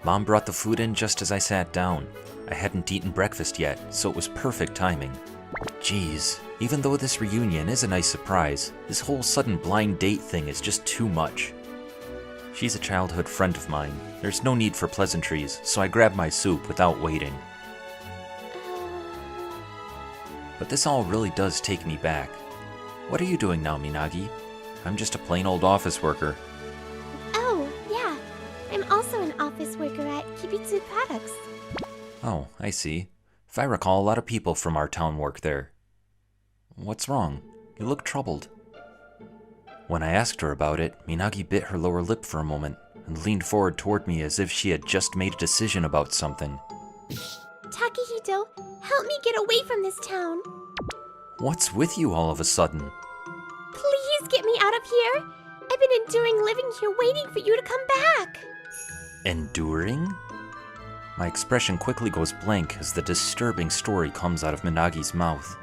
F: Mom brought the food in just as I sat down. I hadn't eaten breakfast yet, so it was perfect timing. Geez, even though this reunion is a nice surprise, this whole sudden blind date thing is just too much. She's a childhood friend of mine. There's no need for pleasantries, so I grabbed my soup without waiting. But this all really does take me back. What are you doing now, Minagi? I'm just a plain old office worker.
E: Oh, yeah. I'm also an office worker at Kibitsu Products.
F: Oh, I see. If I recall, a lot of people from our town work there. What's wrong? You look troubled. When I asked her about it, Minagi bit her lower lip for a moment and leaned forward toward me as if she had just made a decision about something.
E: Takehito, help me get away from this town.
F: What's with you all of a sudden?
E: Please get me out of here. I've been enduring living here waiting for you to come back.
F: Enduring? My expression quickly goes blank as the disturbing story comes out of Minagi's mouth.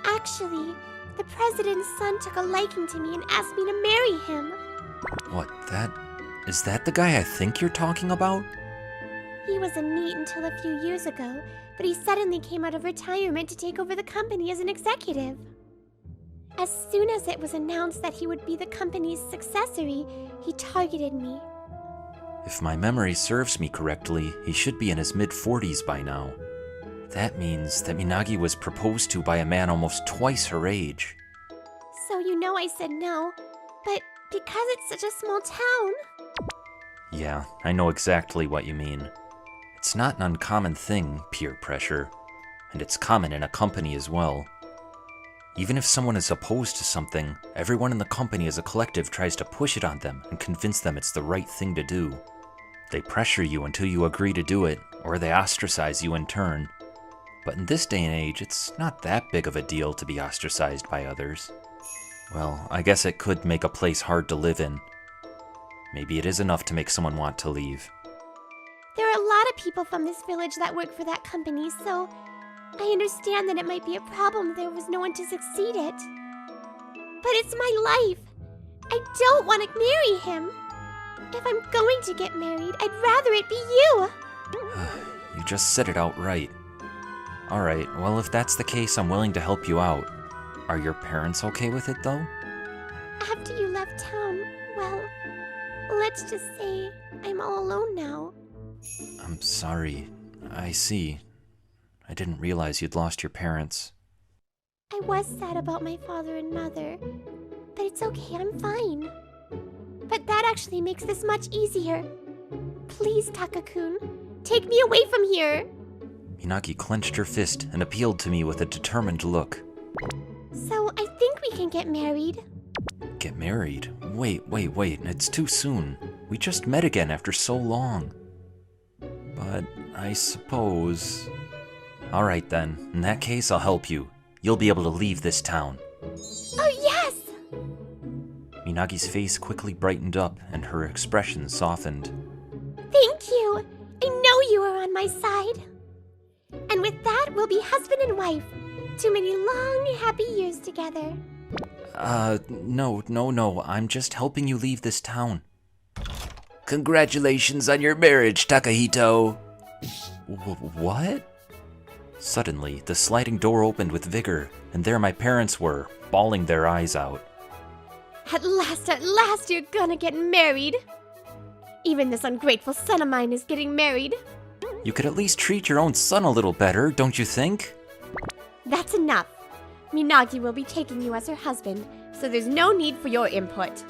E: Actually, the president's son took a liking to me and asked me to marry him.
F: What, is that the guy I think you're talking about?
E: He was a NEET until a few years ago, but he suddenly came out of retirement to take over the company as an executive. As soon as it was announced that he would be the company's successor, he targeted me.
F: If my memory serves me correctly, he should be in his mid-40s by now. That means that Minagi was proposed to by a man almost twice her age.
E: So you know I said no, but Because it's such a small town.
F: Yeah, I know exactly what you mean. It's not an uncommon thing, peer pressure, and it's common in a company as well. Even if someone is opposed to something, everyone in the company as a collective tries to push it on them and convince them it's the right thing to do. They pressure you until you agree to do it, or they ostracize you in turn. But in this day and age, it's not that big of a deal to be ostracized by others. Well, I guess it could make a place hard to live in. Maybe it is enough to make someone want to leave.
E: There are a lot of people from this village that work for that company, so I understand that it might be a problem there was no one to succeed it. But it's my life. I don't want to marry him. If I'm going to get married, I'd rather it be you.
F: You just said it outright. Alright, well if that's the case, I'm willing to help you out. Are your parents okay with it though?
E: After you left town, well, let's just say I'm all alone now.
F: I'm sorry. I see. I didn't realize you'd lost your parents.
E: I was sad about my father and mother, but it's okay, I'm fine. But that actually makes this much easier. Please, Taka-kun, take me away from here.
F: Minagi clenched her fist and appealed to me with a determined look.
E: So I think we can get married.
F: Get married? Wait, it's too soon. We just met again after so long. But I suppose... Alright then, in that case I'll help you. You'll be able to leave this town.
E: Oh yes!
F: Minagi's face quickly brightened up and her expression softened.
E: Thank you! I know you are on my side. And with that, we'll be husband and wife. Too many long, happy years together.
F: No, I'm just helping you leave this town.
G: Congratulations on your marriage, Takahito.
F: What? Suddenly, the sliding door opened with vigor, and there my parents were, bawling their eyes out.
E: At last, you're gonna get married. Even this ungrateful son of mine is getting married.
F: You could at least treat your own son a little better, don't you think?
E: That's enough. Minagi will be taking you as her husband, so there's no need for your input.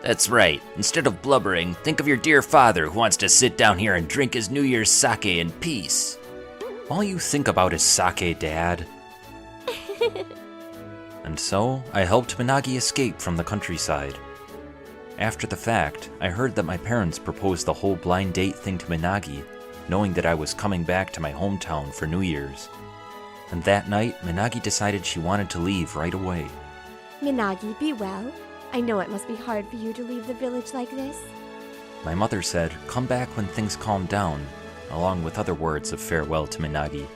G: That's right. Instead of blubbering, think of your dear father who wants to sit down here and drink his New Year's sake in peace.
F: All you think about is sake, Dad. And so, I helped Minagi escape from the countryside. After the fact, I heard that my parents proposed the whole blind date thing to Minagi, knowing that I was coming back to my hometown for New Year's. And that night, Minagi decided she wanted to leave right away.
E: Minagi, be well. I know it must be hard for you to leave the village like this.
F: My mother said, "Come back when things calm down," along with other words of farewell to Minagi.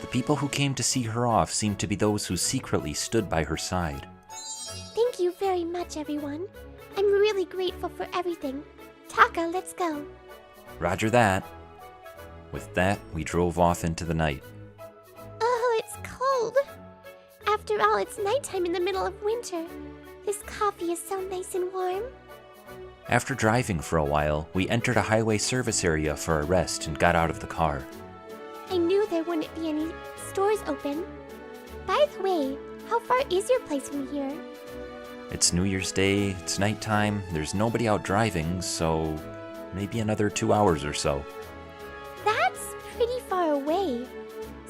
F: The people who came to see her off seemed to be those who secretly stood by her side.
E: Thank you very much, everyone. I'm really grateful for everything. Taka, let's go.
F: Roger that. With that, we drove off into the night.
E: Oh, it's cold. After all, it's nighttime in the middle of winter. This coffee is so nice and warm.
F: After driving for a while, we entered a highway service area for a rest and got out of the car.
E: I knew there wouldn't be any stores open. By the way, how far is your place from here?
F: It's New Year's Day, it's nighttime, there's nobody out driving, so maybe another 2 hours or so.
E: That's pretty far away.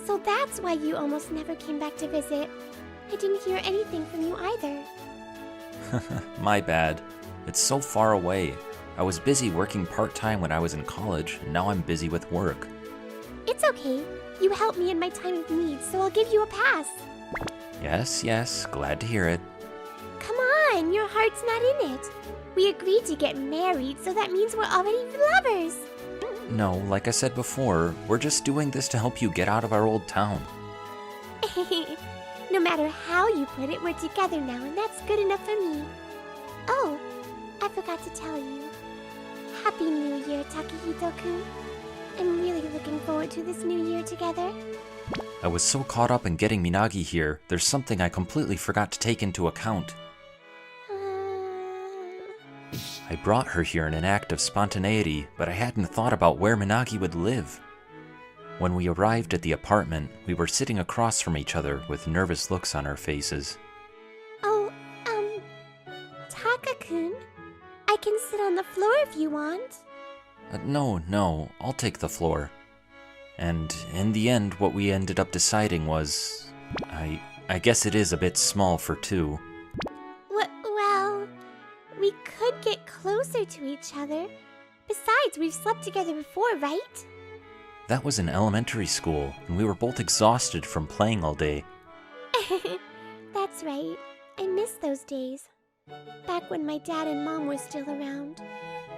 E: So that's why you almost never came back to visit. I didn't hear anything from you either.
F: My bad. It's so far away. I was busy working part-time when I was in college, and now I'm busy with work.
E: It's okay. You helped me in my time of need, so I'll give you a pass.
F: Yes, glad to hear it.
E: Come on, your heart's not in it. We agreed to get married, so that means we're already lovers.
F: No, like I said before, we're just doing this to help you get out of our old town.
E: No matter how you put it, we're together now, and that's good enough for me. Oh, I forgot to tell you. Happy New Year, Takahito-kun. I'm really looking forward to this new year together.
F: I was so caught up in getting Minagi here, there's something I completely forgot to take into account. I brought her here in an act of spontaneity, but I hadn't thought about where Minagi would live. When we arrived at the apartment, we were sitting across from each other with nervous looks on our faces.
E: Oh, Taka-kun, the floor if you want.
F: No, I'll take the floor. And in the end, what we ended up deciding was... I guess it is a bit small for two.
E: Well, we could get closer to each other. Besides, we've slept together before, right?
F: That was in elementary school, and we were both exhausted from playing all day.
E: That's right. I miss those days. Back when my dad and mom were still around.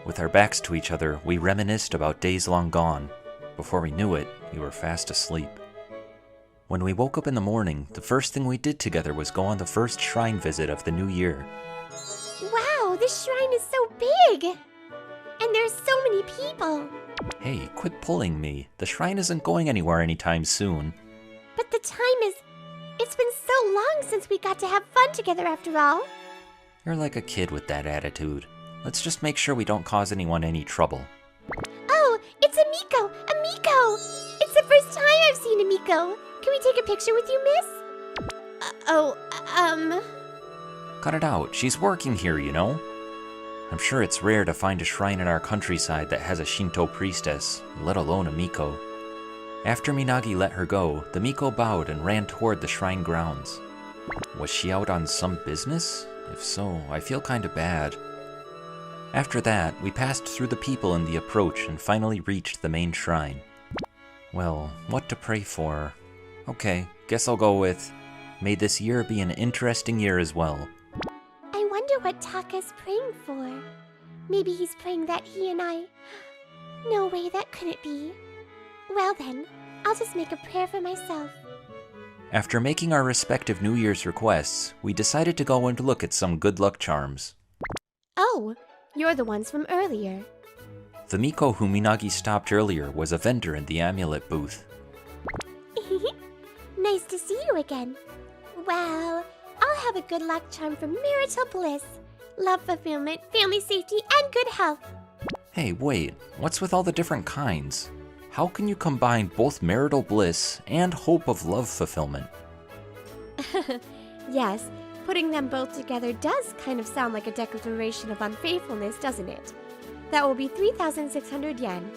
F: With our backs to each other, we reminisced about days long gone. Before we knew it, we were fast asleep. When we woke up in the morning, the first thing we did together was go on the first shrine visit of the new year.
E: Wow, this shrine is so big! And there's so many people!
F: Hey, quit pulling me. The shrine isn't going anywhere anytime soon.
E: But the time is... It's been so long since we got to have fun together after all.
F: You're like a kid with that attitude. Let's just make sure we don't cause anyone any trouble.
E: Oh, it's Amiko! Amiko! It's the first time I've seen Amiko. Can we take a picture with you, miss?
F: Cut it out. She's working here, you know? I'm sure it's rare to find a shrine in our countryside that has a Shinto priestess, let alone a Miko. After Minagi let her go, the Miko bowed and ran toward the shrine grounds. Was she out on some business? If so, I feel kinda bad. After that, we passed through the people in the approach and finally reached the main shrine. Well, what to pray for? Okay, guess I'll go with, may this year be an interesting year as well.
E: I wonder what Taka's praying for. Maybe he's praying that he and I... No way, that couldn't be. Well then, I'll just make a prayer for myself.
F: After making our respective New Year's requests, we decided to go and look at some good luck charms.
E: Oh, you're the ones from earlier.
F: The Miko whom Minagi stopped earlier was a vendor in the amulet booth.
E: Nice to see you again. Well, I'll have a good luck charm for marital bliss, love fulfillment, family safety, and good health.
F: Hey, wait, what's with all the different kinds? How can you combine both marital bliss and hope of love fulfillment?
E: Yes, putting them both together does kind of sound like a declaration of unfaithfulness, doesn't it? That will be 3,600 yen.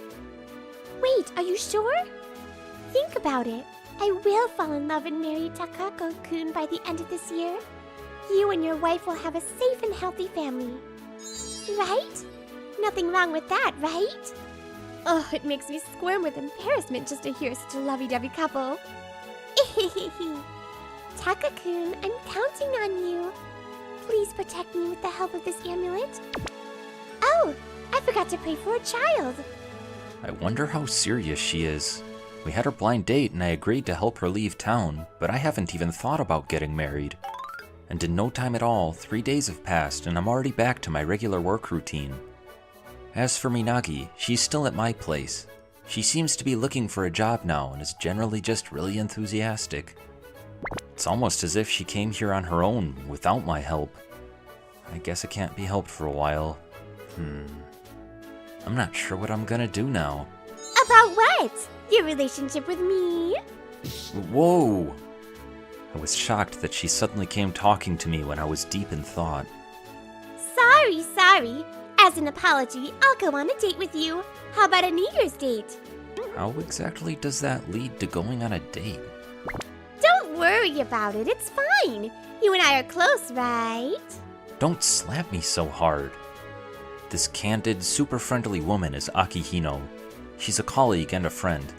E: Wait, are you sure? Think about it. I will fall in love and marry Takako-kun by the end of this year. You and your wife will have a safe and healthy family. Right? Nothing wrong with that, right? Oh, it makes me squirm with embarrassment just to hear such a lovey-dovey couple. Taka-kun, I'm counting on you. Please protect me with the help of this amulet. Oh, I forgot to pray for a child.
F: I wonder how serious she is. We had her blind date and I agreed to help her leave town, but I haven't even thought about getting married. And in no time at all, 3 days have passed and I'm already back to my regular work routine. As for Minagi, she's still at my place. She seems to be looking for a job now and is generally just really enthusiastic. It's almost as if she came here on her own, without my help. I guess it can't be helped for a while. I'm not sure what I'm gonna do now.
E: About what? Your relationship with me?
F: Whoa! I was shocked that she suddenly came talking to me when I was deep in thought.
E: Sorry. As an apology, I'll go on a date with you. How about a New Year's date?
F: How exactly does that lead to going on a date?
E: Don't worry about it, it's fine. You and I are close, right?
F: Don't slap me so hard. This candid, super friendly woman is Akihino. She's a colleague and a friend.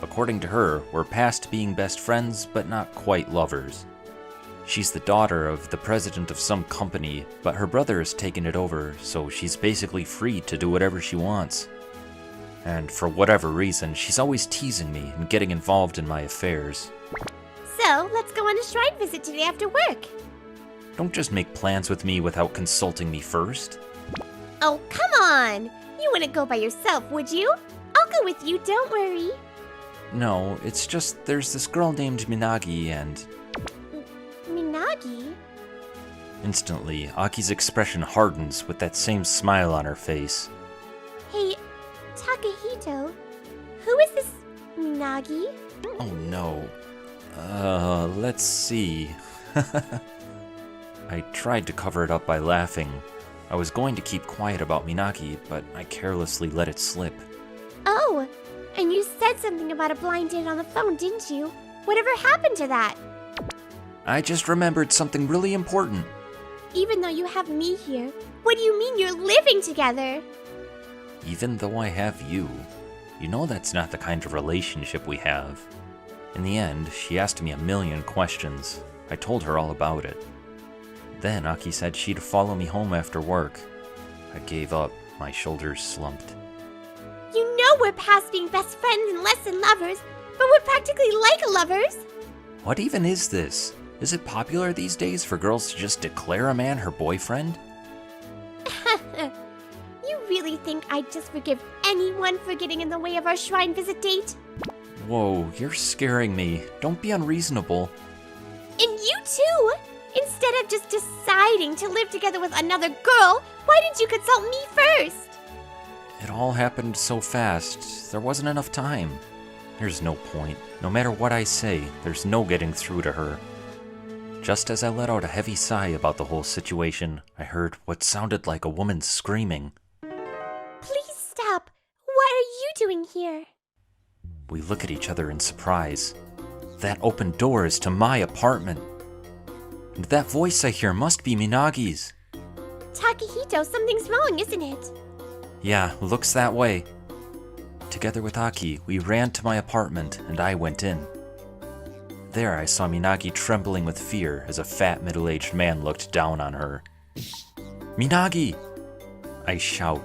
F: According to her, we're past being best friends, but not quite lovers. She's the daughter of the president of some company, but her brother has taken it over, so she's basically free to do whatever she wants. And for whatever reason, she's always teasing me and getting involved in my affairs.
E: So, let's go on a shrine visit today after work.
F: Don't just make plans with me without consulting me first.
E: Oh, come on! You wouldn't go by yourself, would you? I'll go with you, don't worry.
F: No, it's just there's this girl named Minagi and...
E: Minagi?
F: Instantly, Aki's expression hardens with that same smile on her face.
E: Hey, Takahito, who is this Minagi?
F: Oh no. Let's see. I tried to cover it up by laughing. I was going to keep quiet about Minagi, but I carelessly let it slip.
E: Oh, and you said something about a blind date on the phone, didn't you? Whatever happened to that?
F: I just remembered something really important.
E: Even though you have me here, what do you mean you're living together?
F: Even though I have you, you know that's not the kind of relationship we have. In the end, she asked me a million questions. I told her all about it. Then Aki said she'd follow me home after work. I gave up, my shoulders slumped.
E: You know we're past being best friends and less than lovers, but we're practically like lovers.
F: What even is this? Is it popular these days for girls to just declare a man her boyfriend?
E: You really think I'd just forgive anyone for getting in the way of our shrine visit date?
F: Whoa, you're scaring me. Don't be unreasonable.
E: And you too! Instead of just deciding to live together with another girl, why didn't you consult me first?
F: It all happened so fast, there wasn't enough time. There's no point. No matter what I say, there's no getting through to her. Just as I let out a heavy sigh about the whole situation, I heard what sounded like a woman screaming.
E: Please stop. What are you doing here?
F: We look at each other in surprise. That open door is to my apartment. And that voice I hear must be Minagi's.
E: Takahito, something's wrong, isn't it?
F: Yeah, looks that way. Together with Aki, we ran to my apartment and I went in. There I saw Minagi trembling with fear as a fat middle-aged man looked down on her. Minagi! I shout.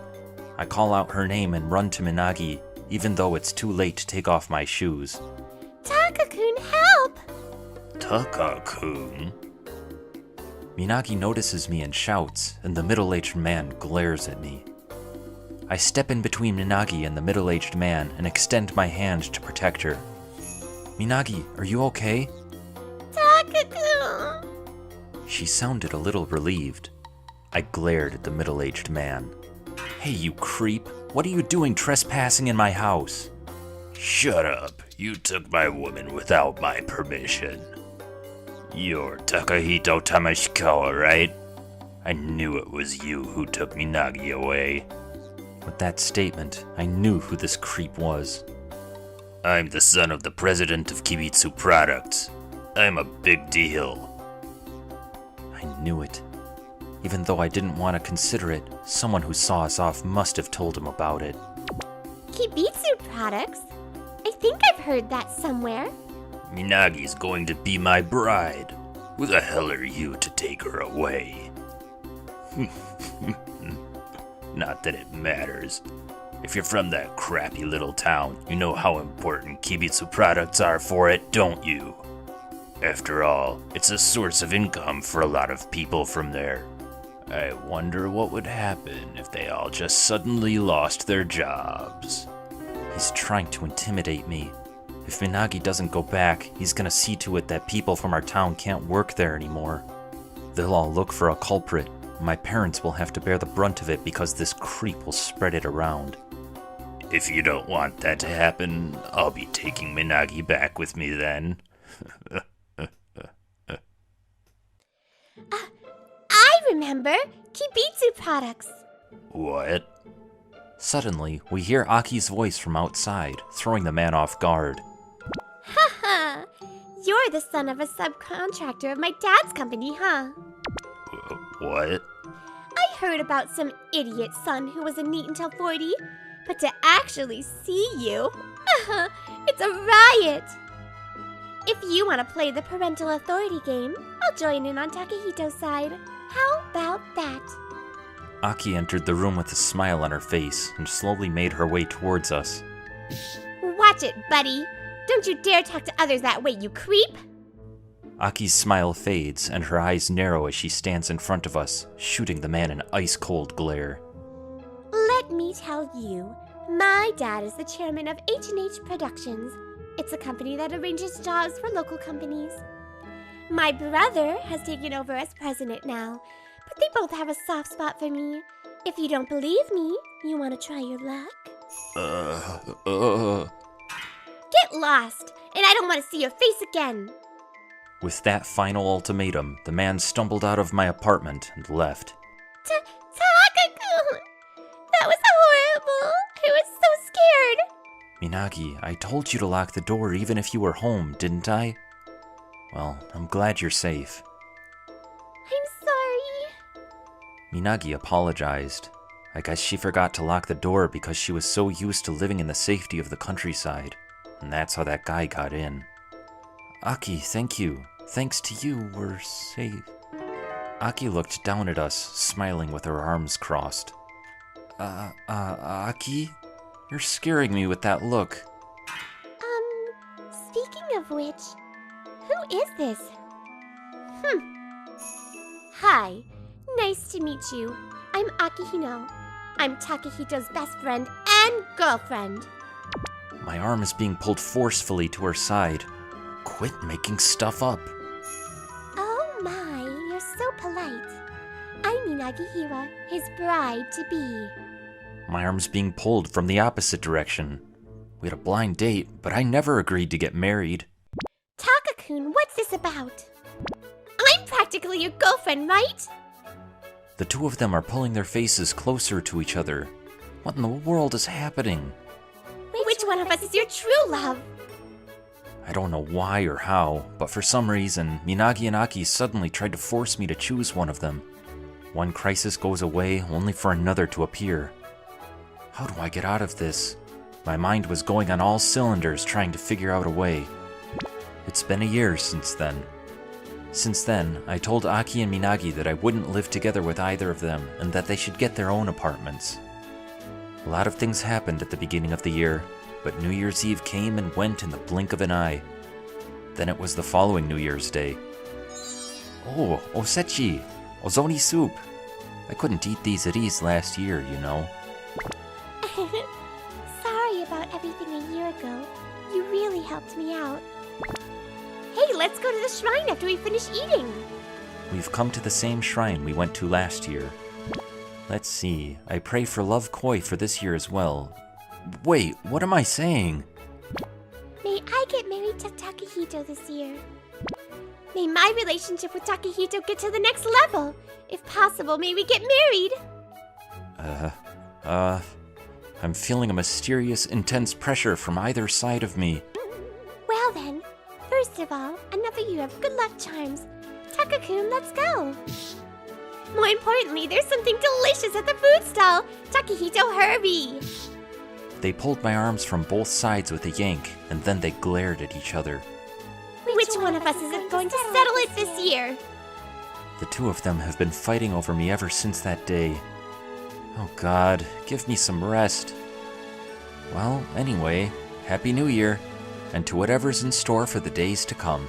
F: I call out her name and run to Minagi, even though it's too late to take off my shoes.
E: Taka-kun, help!
F: Taka-kun? Minagi notices me and shouts, and the middle-aged man glares at me. I step in between Minagi and the middle-aged man and extend my hand to protect her. Minagi, are you okay?
E: Taka-kun!
F: She sounded a little relieved. I glared at the middle-aged man. Hey, you creep! What are you doing trespassing in my house?
G: Shut up. You took my woman without my permission. You're Takahito Tamashikawa, right? I knew it was you who took Minagi away.
F: With that statement, I knew who this creep was.
G: I'm the son of the president of Kibitsu Products. I'm a big deal.
F: I knew it. Even though I didn't want to consider it, someone who saw us off must have told him about it.
E: Kibitsu Products? I think I've heard that somewhere.
G: Minagi's going to be my bride. Who the hell are you to take her away? Not that it matters. If you're from that crappy little town, you know how important Kibitsu products are for it, don't you? After all, it's a source of income for a lot of people from there. I wonder what would happen if they all just suddenly lost their jobs.
F: He's trying to intimidate me. If Minagi doesn't go back, he's gonna see to it that people from our town can't work there anymore. They'll all look for a culprit. My parents will have to bear the brunt of it because this creep will spread it around.
G: If you don't want that to happen, I'll be taking Minagi back with me then.
E: I remember! Kibitsu Products!
G: What?
F: Suddenly, we hear Aki's voice from outside, throwing the man off guard.
E: Haha! You're the son of a subcontractor of my dad's company, huh?
G: What?
E: I heard about some idiot son who was a NEET until 40, but to actually see you, it's a riot! If you want to play the parental authority game, I'll join in on Takahito's side. How about that?
F: Aki entered the room with a smile on her face and slowly made her way towards us.
E: Watch it, buddy! Don't you dare talk to others that way, you creep!
F: Aki's smile fades and her eyes narrow as she stands in front of us, shooting the man an ice-cold glare.
E: Let me tell you, my dad is the chairman of H&H Productions. It's a company that arranges jobs for local companies. My brother has taken over as president now, but they both have a soft spot for me. If you don't believe me, you want to try your luck? Get lost, and I don't want to see your face again.
F: With that final ultimatum, the man stumbled out of my apartment and left.
E: Ta! That was horrible. I was so scared.
F: Minagi, I told you to lock the door even if you were home, didn't I? Well, I'm glad you're safe.
E: I'm sorry.
F: Minagi apologized. I guess she forgot to lock the door because she was so used to living in the safety of the countryside, and that's how that guy got in. Aki, thank you. Thanks to you, we're safe. Aki looked down at us, smiling with her arms crossed. Aki? You're scaring me with that look.
E: Speaking of which, who is this? Hi, nice to meet you. I'm Akihino. I'm Takehito's best friend and girlfriend.
F: My arm is being pulled forcefully to her side. Quit making stuff up.
E: Oh my, you're so polite. I'm Minagihira, his bride-to-be.
F: My arm's being pulled from the opposite direction. We had a blind date, but I never agreed to get married.
E: Taka-kun, what's this about? I'm practically your girlfriend, right?
F: The two of them are pulling their faces closer to each other. What in the world is happening?
E: Which one of us is your true love?
F: I don't know why or how, but for some reason, Minagi and Aki suddenly tried to force me to choose one of them. One crisis goes away, only for another to appear. How do I get out of this? My mind was going on all cylinders trying to figure out a way. It's been a year since then. Since then, I told Aki and Minagi that I wouldn't live together with either of them and that they should get their own apartments. A lot of things happened at the beginning of the year, but New Year's Eve came and went in the blink of an eye. Then it was the following New Year's Day. Oh, osechi, ozoni soup. I couldn't eat these at ease last year, you know.
E: Sorry about everything a year ago. You really helped me out. Hey, let's go to the shrine after we finish eating.
F: We've come to the same shrine we went to last year. Let's see, I pray for love koi for this year as well. Wait, what am I saying?
E: May I get married to Takehito this year. May my relationship with Takehito get to the next level. If possible, may we get married.
F: I'm feeling a mysterious, intense pressure from either side of me.
E: Well then, first of all, another year of good luck charms. Taka-kun, let's go. More importantly, there's something delicious at the food stall. Takehito, hurry.
F: They pulled my arms from both sides with a yank, and then they glared at each other.
E: Which one of us is going to settle it this year?
F: The two of them have been fighting over me ever since that day. Oh God, give me some rest. Well, anyway, Happy New Year, and to whatever's in store for the days to come.